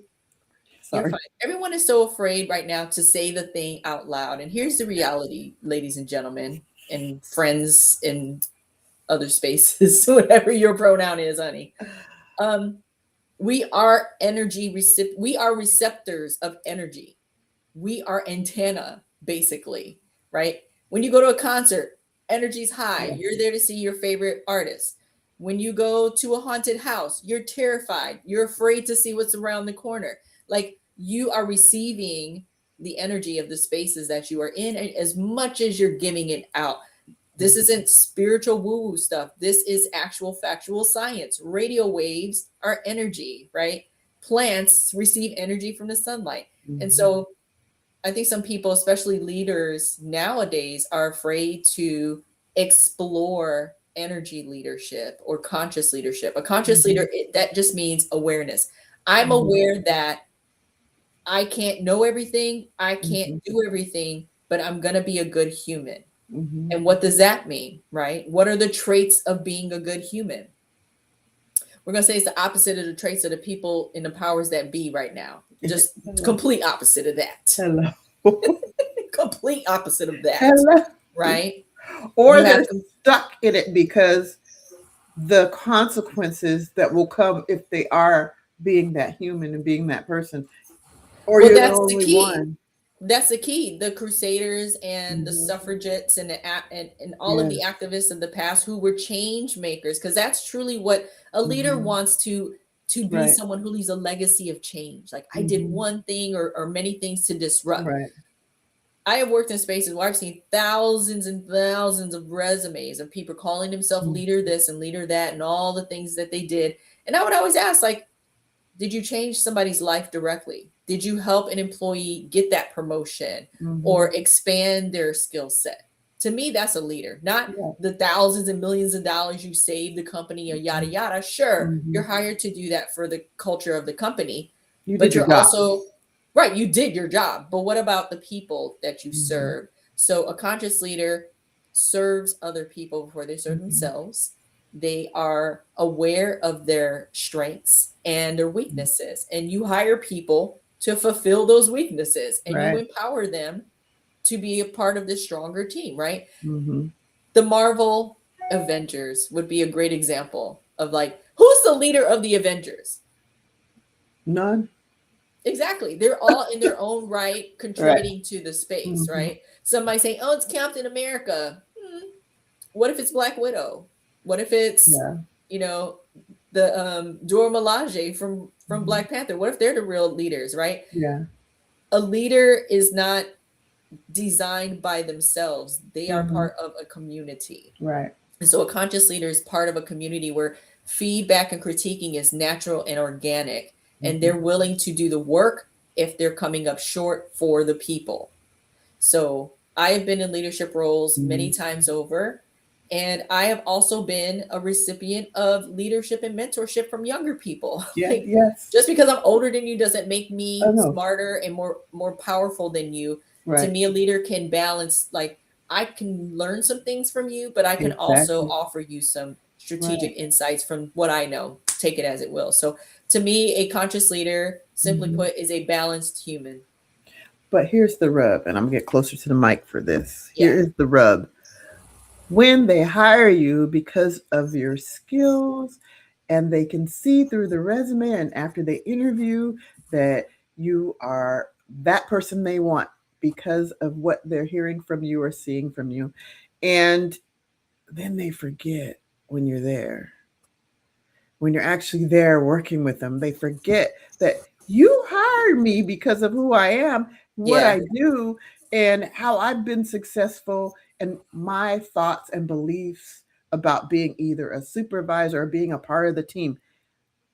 you're Sorry. fine. Everyone is so afraid right now to say the thing out loud. And here's the reality, ladies and gentlemen, and friends in other spaces, whatever your pronoun is, honey. Um, we are we are receptors of energy. We are antenna, basically, right? When you go to a concert, energy's high. Yeah. You're there to see your favorite artist. When you go to a haunted house, you're terrified. You're afraid to see what's around the corner. Like you are receiving the energy of the spaces that you are in as much as you're giving it out. This isn't spiritual woo woo stuff. This is actual factual science. Radio waves are energy, right? Plants receive energy from the sunlight. And Mhm, so I think some people, especially leaders nowadays, are afraid to explore energy leadership or conscious leadership. A conscious mhm, leader, that just means awareness. I'm mhm, aware that I can't know everything, I can't mhm, do everything, but I'm going to be a good human. mhm, And what does that mean, right? What are the traits of being a good human? We're going to say it's the opposite of the traits of the people in the powers that be right now. Just hello. complete opposite of that. Hello. Complete opposite of that, Hello. right? Or You have they're stuck in it because the consequences that will come if they are being that human and being that person, or well, you're the that's the only key. one. That's the key. The crusaders and the Mhm. suffragettes and and all of Yeah. the activists of the past who were change makers, because that's truly what a leader Mhm. wants to be Right. someone who leaves a legacy of change. Like I did Mhm. one thing or many things to disrupt. Right. I have worked in spaces where I've seen thousands and thousands of resumes of people calling themselves Mm. leader this and leader that and all the things that they did. And I would always ask, like, did you change somebody's life directly? Did you help an employee get that promotion Mhm. or expand their skill set? To me, that's a leader, not Yeah. the thousands and millions of dollars you save the company or yada yada. Sure, Mhm. you're hired to do that for the culture of the company, You did but your you're job. also right, you did your job. But what about the people that you Mhm. serve? So a conscious leader serves other people before they serve Mhm. themselves. They are aware of their strengths and their weaknesses, and you hire people to fulfill those weaknesses, and you Right. empower them to be a part of this stronger team, right? Mhm. The Marvel Avengers would be a great example of like, who's the leader of the Avengers? None. Exactly. They're all in their own right Right. contributing to the space, Mhm. right? Somebody say, oh, it's Captain America. What if it's Black Widow? What if it's, Yeah. you know, the Dora Milaje from Mhm. Black Panther? What if they're the real leaders, right? Yeah. A leader is not designed by themselves. They are Mhm. part of a community. Right. And so a conscious leader is part of a community where feedback and critiquing is natural and organic, and Mhm. they're willing to do the work if they're coming up short for the people. So I have been in leadership roles many Mhm. times over, and I have also been a recipient of leadership and mentorship from younger people. Yeah. Like, Yes. just because I'm older than you doesn't make I me know. smarter and more powerful than you. To Right. me, a leader can balance, like, I can learn some things from you, but I can also Exactly. offer you some Right. strategic insights from what I know. Take it as it will. So to me, a conscious leader, simply Mhm. put, is a balanced human. But here's the rub, and I'm gonna get closer to the mic for this. Yeah. Here is the rub. When they hire you because of your skills and they can see through the resume and after they interview that you are that person they want because of what they're hearing from you or seeing from you. And then they forget when you're there, when you're actually there working with them, they forget that you hired me because of who I am, what Yeah. I do, and how I've been successful, and my thoughts and beliefs about being either a supervisor or being a part of the team.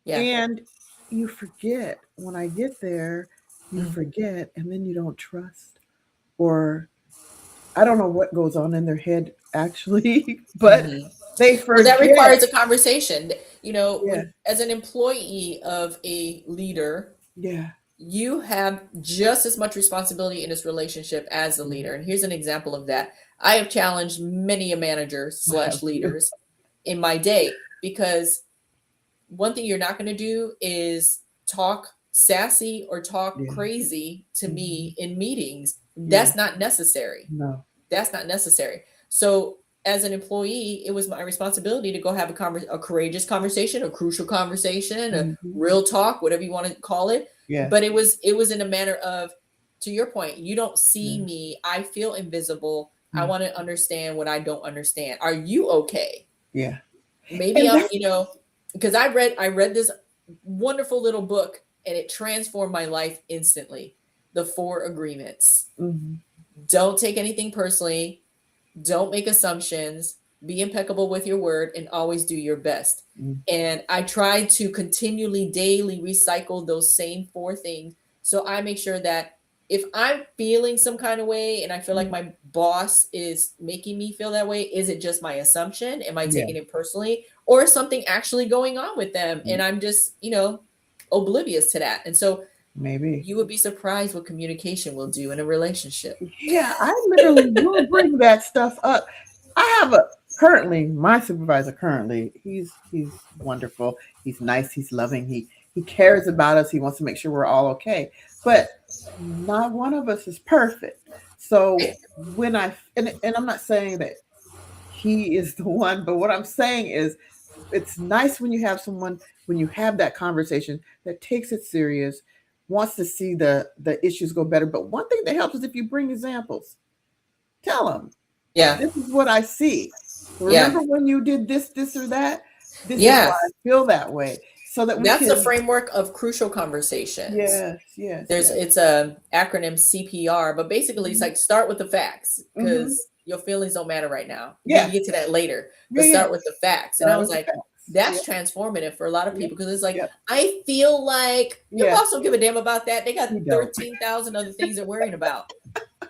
Yeah. And you forget when I get there, you Mhm. forget, and then you don't trust, or I don't know what goes on in their head actually, but Mhm. they Well, that forget. requires a conversation. You know, Yeah, when as an employee of a leader, yeah. you have just as much responsibility in this relationship as the Mhm. leader. And here's an example of that. I have challenged many a manager I have slash to. leaders in my day, because one thing you're not going to do is talk sassy or talk Yeah. crazy to Mhm. me in meetings. Yeah. That's not necessary. No. That's not necessary. So as an employee, it was my responsibility to go have a courageous conversation, a crucial conversation, a Mhm. real talk, whatever you want to call it. Yes. But it was in a manner of, to your point, you don't see Yeah. me. I feel invisible. I Mm. want to understand what I don't understand. Are you okay? Yeah. Maybe And I'm, that's because I read this wonderful little book, and it transformed my life instantly. The Four Agreements. mhm. Don't take anything personally. Don't make assumptions. Be impeccable with your word and always do your best. Mm. And I try to continually, daily recycle those same four things. So I make sure that if I'm feeling some kind of way and I feel like Mm. my boss is making me feel that way, is it just my assumption? Am I Yeah. taking it personally? Or is something actually going on with them? Mm. And I'm just, oblivious to that. And so Maybe. you would be surprised what communication will do in a relationship. Yeah, I literally will bring that stuff up. I have a currently my supervisor currently, he's wonderful. He's nice, he's loving, he cares about us, he wants to make sure we're all okay. But not one of us is perfect. So when and I'm not saying that he is the one, but what I'm saying is it's nice when you have someone when you have that conversation that takes it serious, wants to see the issues go better. But one thing that helps is if you bring examples. Tell them Yeah. this is what I see. Yeah. Remember when you did this or that? This is why Yeah. I feel that way. So that we That's the can framework of crucial conversations. yes, yes, There's yes. it's a acronym CPR, but basically it's Mhm. like start with the facts, Mhm. because your feelings don't matter right now. We Yeah. can get to that later, Yeah, but yeah. start with the facts. And I Start was with the like, facts. that's Yep, transformative for a lot of yep, people, because it's like, yep. I feel like your Yeah, boss don't give a damn about that. They got we don't. 13,000 other things they're worrying about.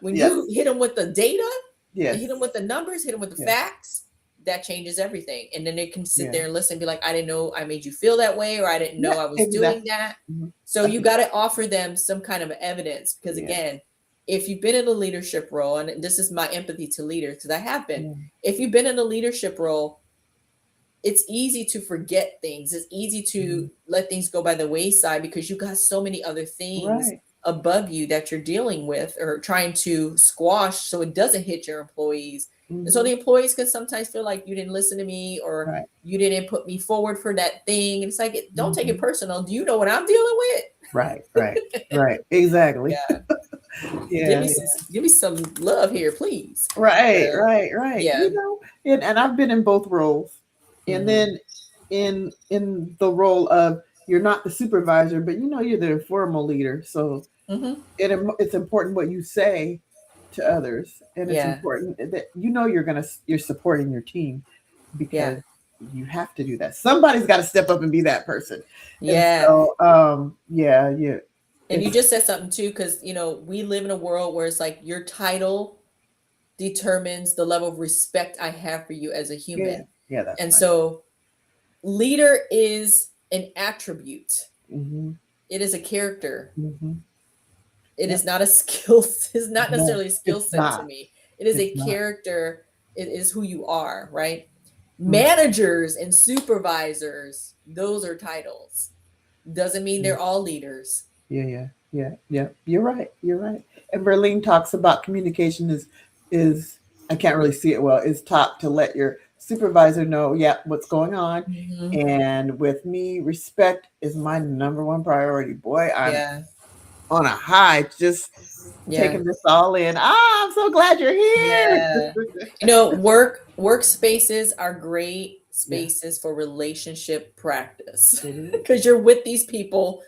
When Yes. you hit them with the data, Yes. Hit them with the numbers, hit them with the Yes. facts. That changes everything. And then they can sit Yeah. there and listen and be like, I didn't know I made you feel that way, or I didn't Yeah. know I was doing Exactly. that. Mhm. So I you think. got to offer them some kind of evidence. Because Yeah. again, if you've been in a leadership role, and this is my empathy to leaders, because I have been, Yeah. if you've been in a leadership role, it's easy to forget things. It's easy to Mhm. let things go by the wayside because you got so many other things Right. above you that you're dealing with or trying to squash so it doesn't hit your employees. And so Hmm. the employees can sometimes feel like you didn't listen to me or Right. you didn't put me forward for that thing. And it's like, don't take it Hmm. personal. Do you know what I'm dealing with? Right. Right. Right. Exactly. Yeah. Give Yeah. me some give me some love here, please. Right, Uh, right, right. yeah. And I've been in both roles. And Mhm. then in the role of you're not the supervisor, but you're the informal leader. So Mhm. it's important what you say to others, and it's Yeah. important that you're supporting your team Yeah. because you have to do that. Somebody's got to step up and be that person. And Yeah. so yeah, yeah. And you It's just said something too, because we live in a world where it's like your title determines the level of respect I have for you as a yeah, human. yeah, that's And nice. so leader is an attribute. Hmm. It is a character. Hmm. It is Yep. not a skill. It's not No, necessarily a skill it's set to not. me. It is It's a not. character. It is who you are, right? Mm, Managers and supervisors, those are titles. Doesn't mean yeah, they're all leaders. yeah, yeah, yeah, yeah. You're right. You're right. And Berlin talks about communication is I can't really see it well. Is taught to let your supervisor know, yeah, what's going on. Mhm. And with me, respect is my number one priority. Boy, I'm Yeah. on a high, just Yeah. taking this all in. Ah, I'm so glad you're here. Yeah. Workspaces are great Yeah, spaces for relationship practice it is. because you're with these people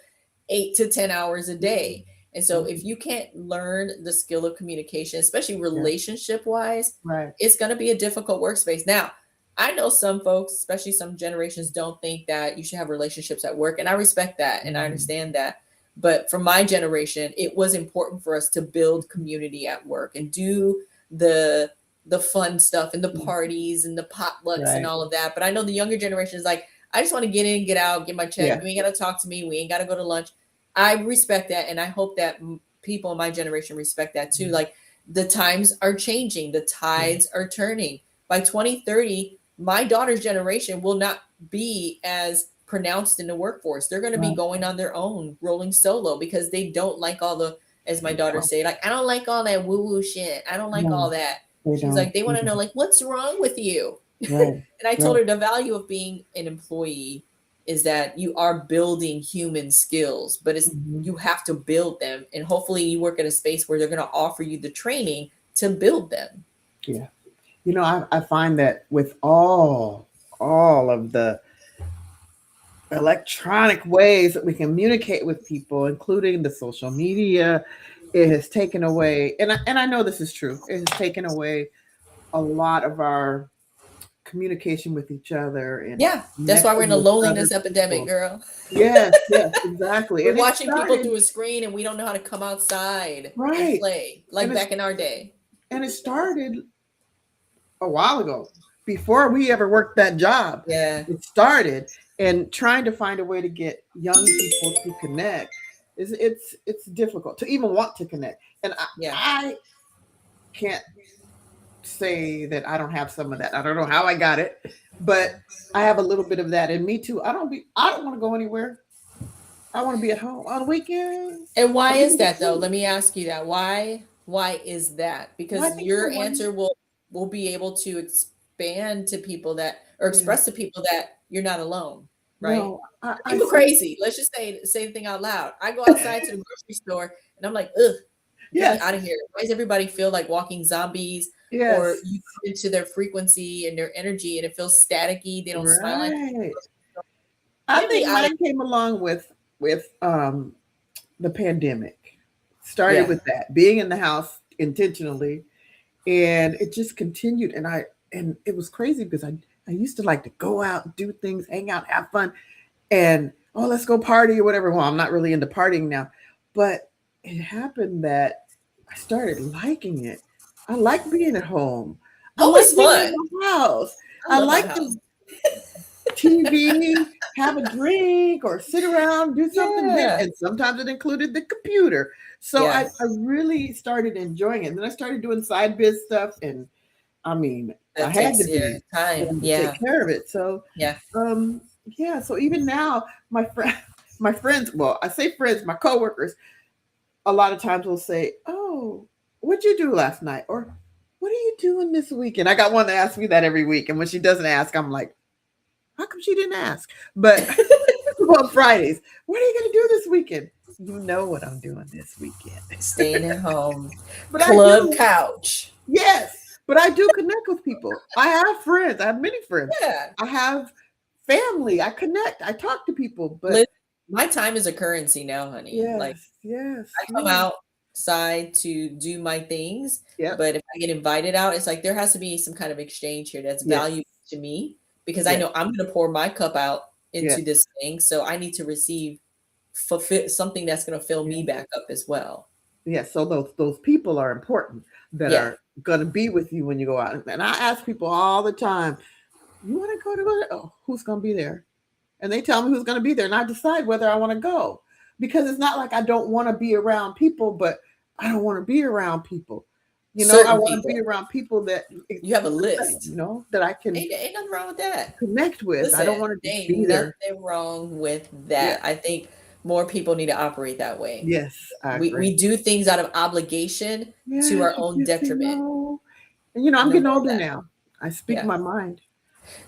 8 to 10 hours a Mhm, day. And so if mhm. you can't learn the skill of communication, especially Yeah, relationship wise, right. it's going to be a difficult workspace. Now, I know some folks, especially some generations, don't think that you should have relationships at work. And I respect that and I Mhm, understand that. But for my generation, it was important for us to build community at work and do the the fun stuff and the mhm. parties and the potlucks and Right. all of that. But I know the younger generation is like, I just want to get in, get out, get my check. Yeah. You ain't got to talk to me. We ain't got to go to lunch. I respect that. And I hope that people in my generation respect that too. Mhm, Like the times are changing, the yeah, tides are turning. By 2030, my daughter's generation will not be as pronounced in the workforce. They're going to be right. going on their own, rolling solo because they don't like all the, as my They daughter don't. say, like, I don't like all that woo woo shit. I don't like all No, that. they She's don't. like, they They want to know, don't. like, what's wrong with you? Right. And I told Right. her the value of being an employee is that you are building human skills, but it's Mhm. you have to build them. And hopefully you work at a space where they're going to offer you the training to build them. Yeah. I find that with all of the electronic ways that we communicate with people, including the social media, it has taken away, and I know this is true. It has taken away a lot of our communication with each other and Yeah, that's why we're connecting in a with other loneliness epidemic, people. girl. Yes, yes, exactly. We're And it watching people started through a screen and we don't know how to come outside and right, play and like back in our day. it started a while ago, before we ever worked that job. Yeah, It started, and trying to find a way to get young people to connect is it's difficult to even want to connect. And yeah. I can't say that I don't have some of that. I don't know how I got it, but I have a little bit of that in me too. I don't want to go anywhere. I want to be at home on weekends And why or is even this that though? week. Let me ask you that. Why is that? Well, I Because think your everyone, answer will be able to expand to people that or yeah. express to people that you're not alone, right? No, I People see. crazy. Let's just say the thing out loud. I go outside to the grocery store and I'm like, ugh, get me Yes, out of here. Why does everybody feel like walking zombies? Or yes, you come into their frequency and their energy and it feels staticky. They don't smile at right. you. I Get me think out of mine came along with the pandemic. Started yeah. with that, being in the house intentionally, and it just continued. And it was crazy because I used to like to go out, do things, hang out, have fun, and oh, let's go party or whatever. Well, I'm not really into partying now, but it happened that I started liking it. I like being at home. I Home like is being at fun. my house. I I love my like house. to TV, have a drink, or sit around, do something different. Yeah. And sometimes it included the computer. So Yeah. I really started enjoying it. And then I started doing side biz stuff. And I mean, I That had to takes your be time. wanting to take Yeah. care of it. So Yeah. um yeah, so even now my friends, well, I say friends, my coworkers, a lot of times will say, "Oh, what'd you do last night?" Or "What are you doing this weekend?" I got one that asks me that every week. And when she doesn't ask, I'm like, how come she didn't ask? But on Fridays, what are you going to do this weekend? You know what I'm doing this weekend. Staying at home. But I Club do, couch. yes, but I do connect with people. I have friends. I have many friends. Yeah. I have family. I connect. I talk to people. But Listen, my time is a currency now, honey. Like yes, yes, I come yes, outside to do my things, yep, but if I get invited out, it's like there has to be some kind of exchange here that's yes, valuable to me because I yes, know I'm going to pour my cup out yes, into this thing, so I need to receive fulfill something that's going to fill me yes. back up as well. Yes, so those people are important that Yeah, are going to be with you when you go out. And I ask people all the time, "You want to go to oh, who's going to be there?" And they tell me who's going to be there, and I decide whether I want to go because it's not like I don't want to be around people, but I don't want to be around people. I certain want to be people. around people that You have a same, list. that I can Ain't nothing wrong with that. connect with. I Listen, don't want to there just ain't be there. nothing wrong with Yeah. that. I think more people need to operate that way. Yes, I agree. We do things out of obligation to Yes, our you own can't say detriment. no. And I'm No getting more of older that. now. I speak Yeah. my mind,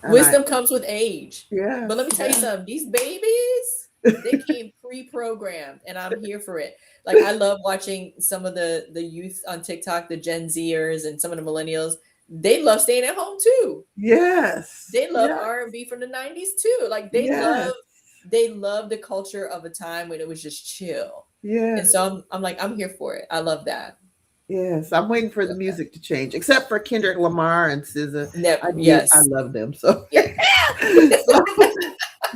and I Wisdom comes with age. yes, But let me tell you yes. something, these babies, they came pre-programmed and I'm here for it. Like I love watching some of the youth on TikTok, the Gen Zers and some of the millennials. They love staying at home too. Yes. They love Yeah. R&B from the 90s too. Like Yes. they love the culture of a time when it was just chill. And Yes. so I'm like, I'm here for it. I love that. Yes. I'm waiting for the Love that. music to change, except for Kendrick Lamar and SZA. I Yes. love them. So, Yeah. so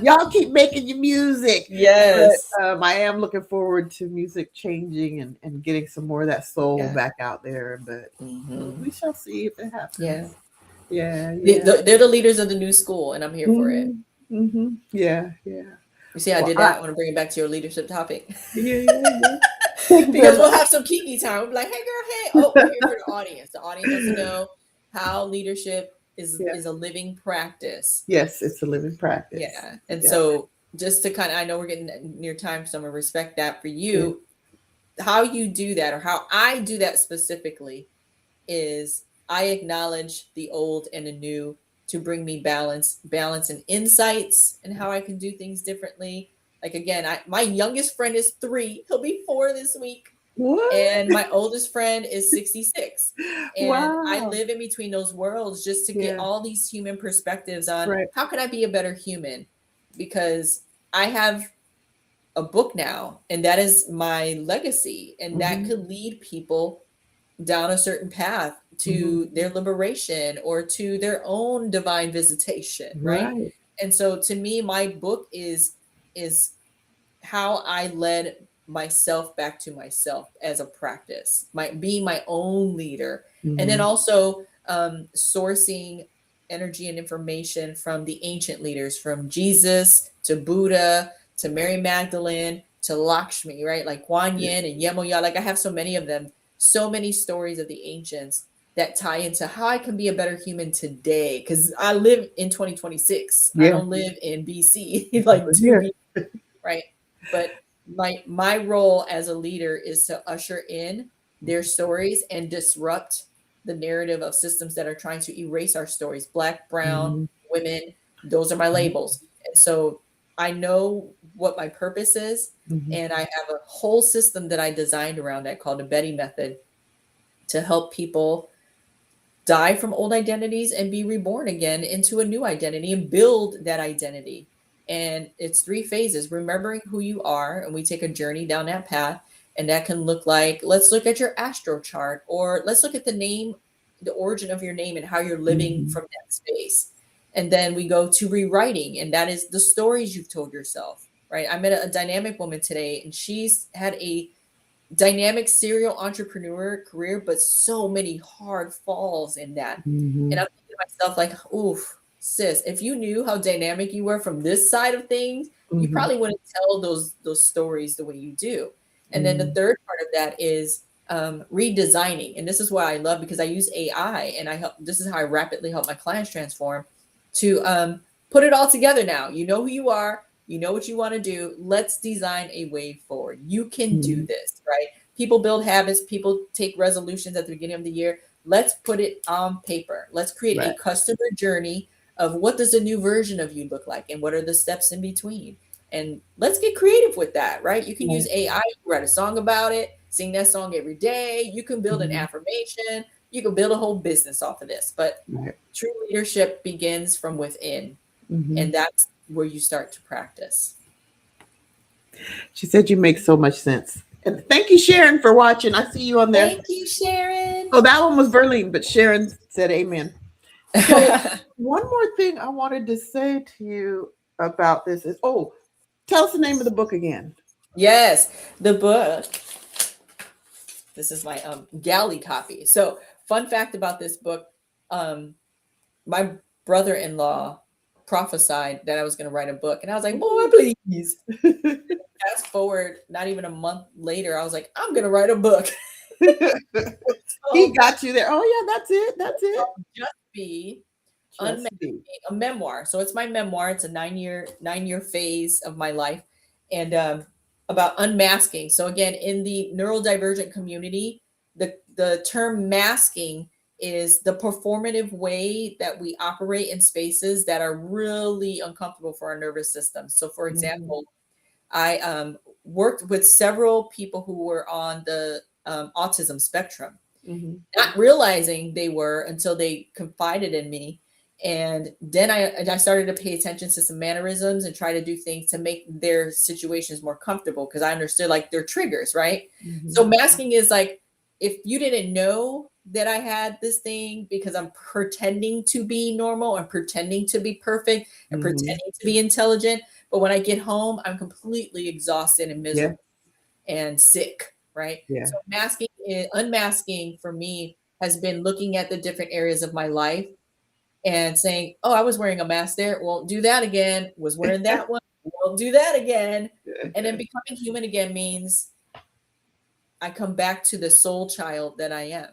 y'all keep making your music. Yes. But I am looking forward to music changing and getting some more of that soul Yeah. back out there. But Hmm. we shall see if it happens. Yeah. Yeah. Yeah. They're the leaders of the new school, and I'm here for it. Hmm. Hmm. Yeah. Yeah. You see how I Well, did that? I want to bring it back to your leadership topic yeah, yeah, yeah. Thank you very because we'll much. have some kiki time. We'll be like, hey, girl, hey. Oh, we're here for the audience. The audience wants to know how leadership Yeah. is a living practice. Yes, it's a living practice. Yeah. And Yeah. so just to kind of, I know we're getting near time, so I'm going to respect that for Yeah. you. How you do that or how I do that specifically is I acknowledge the old and the new to bring me balance and insights and how I can do things differently. Like again, my youngest friend is 3. He'll be 4 this week. What? And my oldest friend is 66. And I Wow. live in between those worlds just to get Yeah. all these human perspectives on Right. how can I be a better human? Because I have a book now, and that is my legacy, and that Hmm. could lead people down a certain path Hmm. to their liberation or to their own divine visitation, right? Right. And so to me my book is how I led myself back to myself as a practice, my being my own leader, and then Hmm. also sourcing energy and information from the ancient leaders, from Jesus to Buddha to Mary Magdalene to Lakshmi, right? Like Kuan Yeah. Yin and Yemoya. Like I have so many of them, so many stories of the ancients that tie into how I can be a better human today. Because I live in 2026. I Yeah. don't live in BC, like Over to here. be right. But my role as a leader is to usher in their stories and disrupt the narrative of systems that are trying to erase our stories. Black, brown, Hmm. women, those are my labels. And so I know what my purpose is, Hmm. and I have a whole system that I designed around that called the Betty method to help people die from old identities and be reborn again into a new identity and build that identity. And it's 3 phases: remembering who you are, and we take a journey down that path. And that can look like, let's look at your astro chart, or let's look at the name, the origin of your name, and how you're living Hmm. from that space. And then we go to rewriting, and that is the stories you've told yourself, right? I met a dynamic woman today, and she's had dynamic serial entrepreneur career, but so many hard falls in that. And Mhm. I'm thinking to myself, like, oof, sis, if you knew how dynamic you were from this side of things, you Mhm. probably wouldn't tell those stories the way you do. And then the Mhm. third part of that is redesigning. And this is what I love because I use AI and I help. This is how I rapidly help my clients transform to put it all together now. You know who you are. You know what you want to do. Let's design a way forward. You can do Mhm. this, right? People build habits. People take resolutions at the beginning of the year. Let's put it on paper. Let's create Right. a customer journey of what does a new version of you look like and what are the steps in between. And let's get creative with that, right? You can use Right. AI, write a song about it, sing that song every day. You can build an Mhm. affirmation. You can build a whole business off of this. But Right. true leadership begins from within, Mhm. and that's where you start to practice. She said you make so much sense. And thank you, Sharon, for watching. I see you on there. Thank you, Sharon. Oh, that one was Verlene, but Sharon said amen. So, one more thing I wanted to say to you about this is, oh, tell us the name of the book again. Yes, the book. This is my galley copy. So, fun fact about this book, um, my brother-in-law prophesied that I was going to write a book, and I was like, "Boy, please." Fast forward, not even a month later, I was like, "I'm going to write a book." He So, got you there. Oh, yeah, that's it. That's it. just be Just be. a memoir. So it's my memoir. It's a nine year phase of my life, and about unmasking. So again, in the neurodivergent community, the term masking is the performative way that we operate in spaces that are really uncomfortable for our nervous system. So, for Mhm. example, I worked with several people who were on the autism spectrum, Mhm. not realizing they were until they confided in me. And then I started to pay attention to some mannerisms and try to do things to make their situations more comfortable because I understood like their triggers, right? So Mhm. masking is like if you didn't know that I had this thing because I'm pretending to be normal and pretending to be perfect and Mhm. pretending to be intelligent, but when I get home, I'm completely exhausted and Yeah. miserable and sick, right? Yeah. So unmasking for me has been looking at the different areas of my life and saying, "Oh, I was wearing a mask there. Won't do that again. Was wearing that one. Won't do that again." And then becoming human again means I come back to the soul child that I am,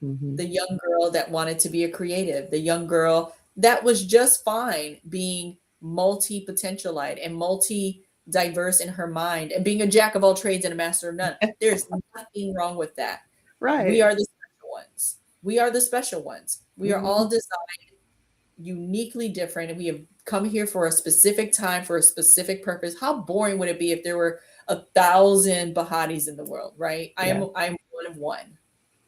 Mhm. the young girl that wanted to be a creative, the young girl that was just fine being multi potentialite and multi diverse in her mind and being a jack of all trades and a master of none. There's nothing wrong with that. We Right. are the special ones. We are the special ones. We are all Mhm. designed uniquely different and we have come here for a specific time for a specific purpose. How boring would it be if there were 1,000 Bahatis in the world, right? Yeah. I'm one of one.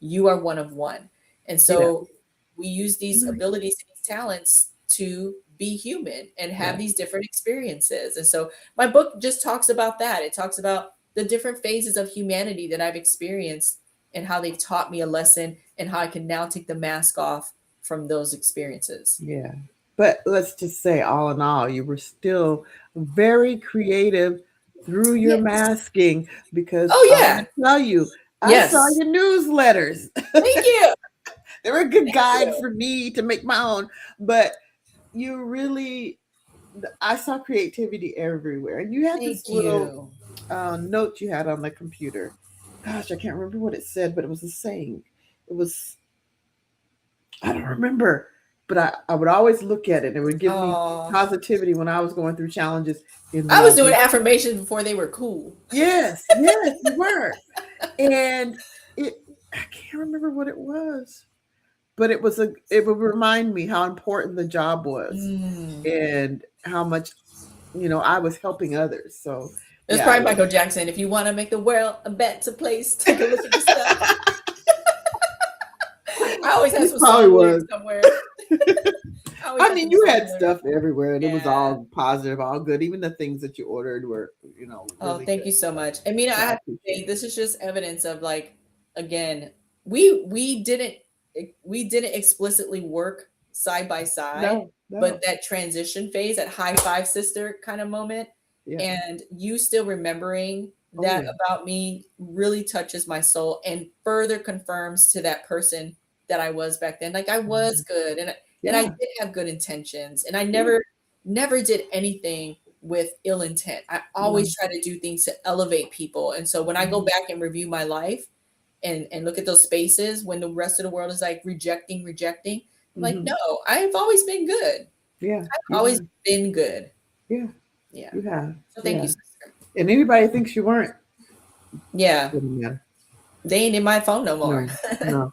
You are one of one. And Yeah. so we use these Right. abilities and these talents to be human and have Right. these different experiences. And so my book just talks about that. It talks about the different phases of humanity that I've experienced and how they've taught me a lesson and how I can now take the mask off from those experiences. Yeah. But let's just say, all in all, you were still very creative through your Yes. masking because Oh I'm yeah. going to tell you, I saw Yes. your newsletters. Thank you. They were a good Thank guide you. for me to make my own. But you really, I saw creativity everywhere. And you had this Thank little you. note you had on the computer. Gosh, I can't remember what it said, but it was a saying. It was, I don't remember, but I would always look at it. It would give me Oh, positivity when I was going through challenges in I was love. doing affirmations before they were cool. Yes, yes, you were. And it, I can't remember what it was, but it would remind me how important the job was Mm. and how much, I was helping others. So, It was yeah, I probably love Michael Jackson. If you want to make the world a better place, take a look at yourself. I always have it some probably song lyrics was. somewhere. I always I have mean, some you song had lyrics. stuff everywhere, and it was Yeah. all positive, all good. Even the things that you ordered were, Oh, really thank good. you so much. I mean, I So I have to appreciate say it. this is just evidence of like, again, we didn't explicitly work side by side, No, no, but that transition phase, that high five sister kind of moment, yeah, and you still remembering that about me really touches my soul and further confirms to that person that I was back then. Like I was good and I did have good intentions and I never did anything with ill intent. I always try to do things to elevate people. And so when I go back and review my life and look at those spaces when the rest of the world is like rejecting, I'm like, no, I've always been good. Yeah. I've always been good. Yeah. Yeah. You have. So thank you, sister. And anybody thinks you weren't. Yeah. Doesn't matter. They ain't in my phone no more. No.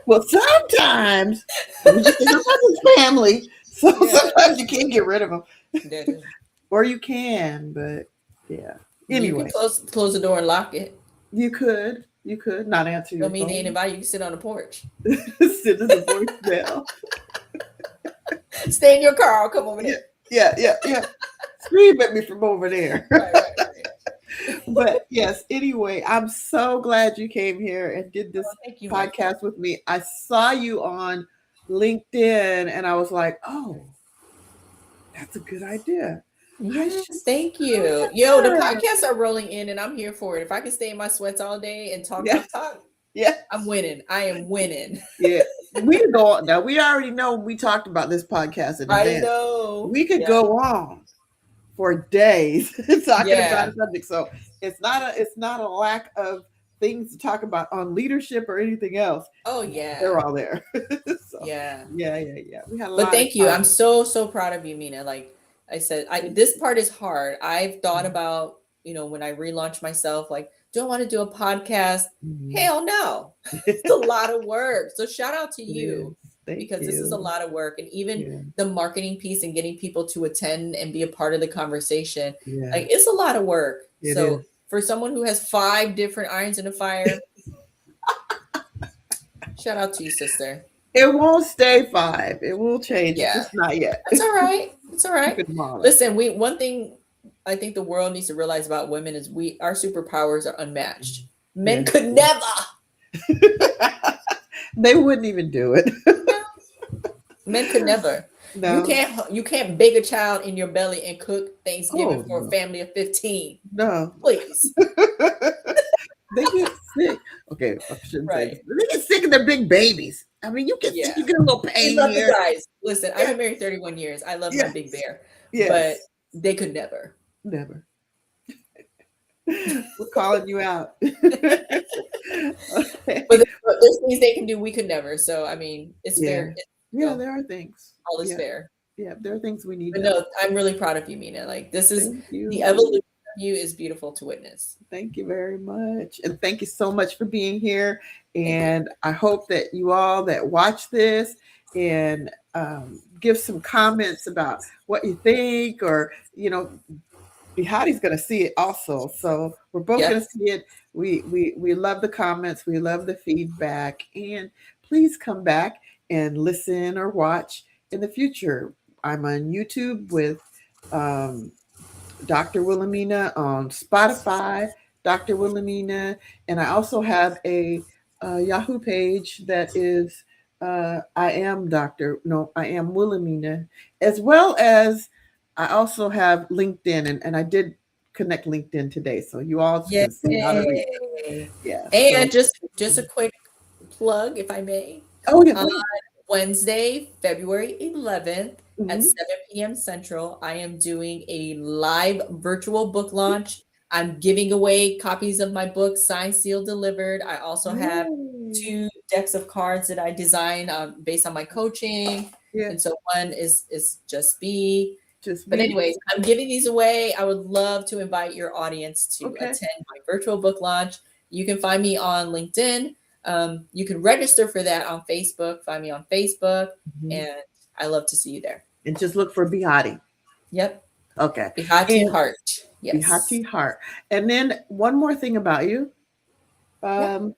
Well, sometimes it's family, so sometimes you can't get rid of them, or you can, but yeah. Anyway, you can close the door and lock it. You could not answer your phone. Don't mean they ain't invite you. You can sit on the porch. Sit in the voicemail. Stay in your car. I'll come over there. Yeah. Scream at me from over there. Right. But yes, anyway, I'm so glad you came here and did this podcast with me. I saw you on LinkedIn and I was like, oh, that's a good idea. Yes, thank you. Yo, the podcasts are rolling in and I'm here for it. If I can stay in my sweats all day and talk, I'm winning. I am winning. Yeah. We can go on now. We already know we talked about this podcast in advance. I know. We could go on for days talking about a subject. So it's not a lack of things to talk about on leadership or anything else. Oh yeah. They're all there. So, yeah. We had a lot. But thank you. I'm so proud of you, Mina. Like I said, this part is hard. I've thought about, when I relaunch myself, like, do I want to do a podcast? Hell no. It's a lot of work. So shout out to you. Because this is a lot of work. And even the marketing piece and getting people to attend and be a part of the conversation, like it's a lot of work. So for someone who has 5 different irons in the fire, shout out to you, sister. It won't stay 5. It will change. Yeah. Just not yet. It's all right. It's all right. Listen, one thing I think the world needs to realize about women is our superpowers are unmatched. Men could never. They wouldn't even do it. Men could never. No. You can't bake a child in your belly and cook Thanksgiving for a family of 15. No. Please. They get sick. Okay, I shouldn't say this. They get sick of their big babies. I mean, you get a little pain here. Guys. Listen, I've been married 31 years. I love my big bear. But they could never. Never. We're calling you out. But there's things they can do we could never. So, I mean, it's fair. There are things. All is fair. Yeah, there are things we need. But no, I'm really proud of you, Mina. Like, this is the evolution of you is beautiful to witness. Thank you very much. And thank you so much for being here. And I hope that you all that watch this and give some comments about what you think, or, Behati's going to see it also. So we're both going to see it. We love the comments. We love the feedback. And please come back and listen or watch in the future. I'm on YouTube with Dr. Wilhelmina, on Spotify, Dr. Wilhelmina, and I also have a Yahoo page that is I am Wilhelmina, as well as I also have LinkedIn, and I did connect LinkedIn today, so you all can see how to reach it. Yeah. And just a quick plug, if I may. Oh, yeah. On Wednesday, February 11th at 7 p.m. Central, I am doing a live virtual book launch. I'm giving away copies of my book, signed, sealed, delivered. I also have 2 decks of cards that I designed based on my coaching. Yeah. And so one is Just Be. But anyways, I'm giving these away. I would love to invite your audience to attend my virtual book launch. You can find me on LinkedIn. You can register for that on Facebook. Find me on Facebook. And I love to see you there. And just look for Behati. Yep. Okay. Behati Hart. Yes. Behati Hart. And then one more thing about you. Are you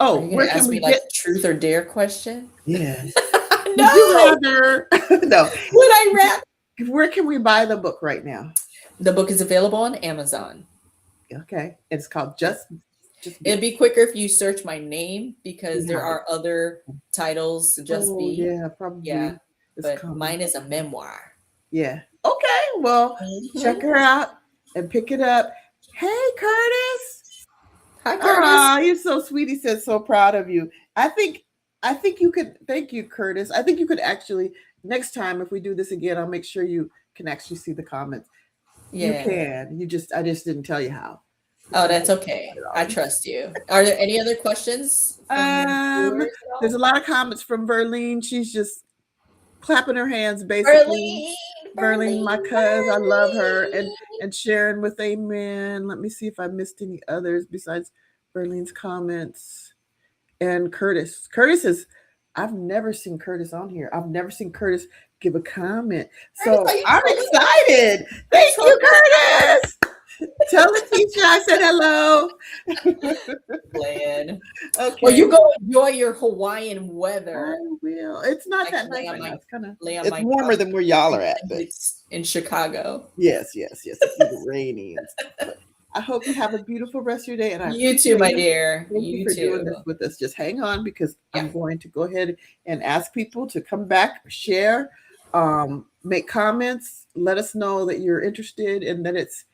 going to ask me like truth or dare question? Yeah. No. Would you rather? No. Would I rather? Where can we buy the book right now? The book is available on Amazon. Okay. It's called Just Be. It'd be quicker if you search my name, because there are other titles. Just Be. Yeah, probably. Yeah. But mine is a memoir. Yeah. Okay. Well, check her out. and pick it up. Hey, Curtis. Hi, Curtis. Ah, you're so sweet. He says, so proud of you. I think you could, thank you, Curtis. I think you could actually, next time, if we do this again, I'll make sure you can actually see the comments. You Yeah. can. I just didn't tell you how. Oh, that's okay. I trust you. Are there any other questions from Um, viewers at there's all? a lot of comments from Verlene. She's just clapping her hands, basically. Berlin, Verlene, my Berlin, cuz, I love her, and Sharon with amen. Let me see if I missed any others besides Verlene's comments. And Curtis. Curtis is, I've never seen Curtis on here. I've never seen Curtis give a comment. Curtis, So are you I'm trolling? excited. Thank you, Curtis. Tell the teacher I said hello. Land. Okay. Well, you go enjoy your Hawaiian weather. I will. It's not I that can nice right now. It's kind of, lay on it's my warmer couch than where y'all are at. But It's in Chicago. yes. It's either rainy and stuff. But I hope you have a beautiful rest of your day. And I You too, appreciate my you. dear. Thank you You for doing too. this with us. Just hang on because Yeah. I'm going to go ahead and ask people to come back, share, make comments, let us know that you're interested and that it's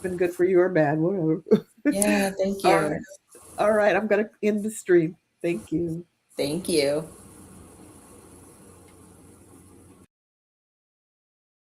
been good for you or bad, whatever. Yeah, thank All you. right. All right. I'm going to end the stream. Thank you. Thank you.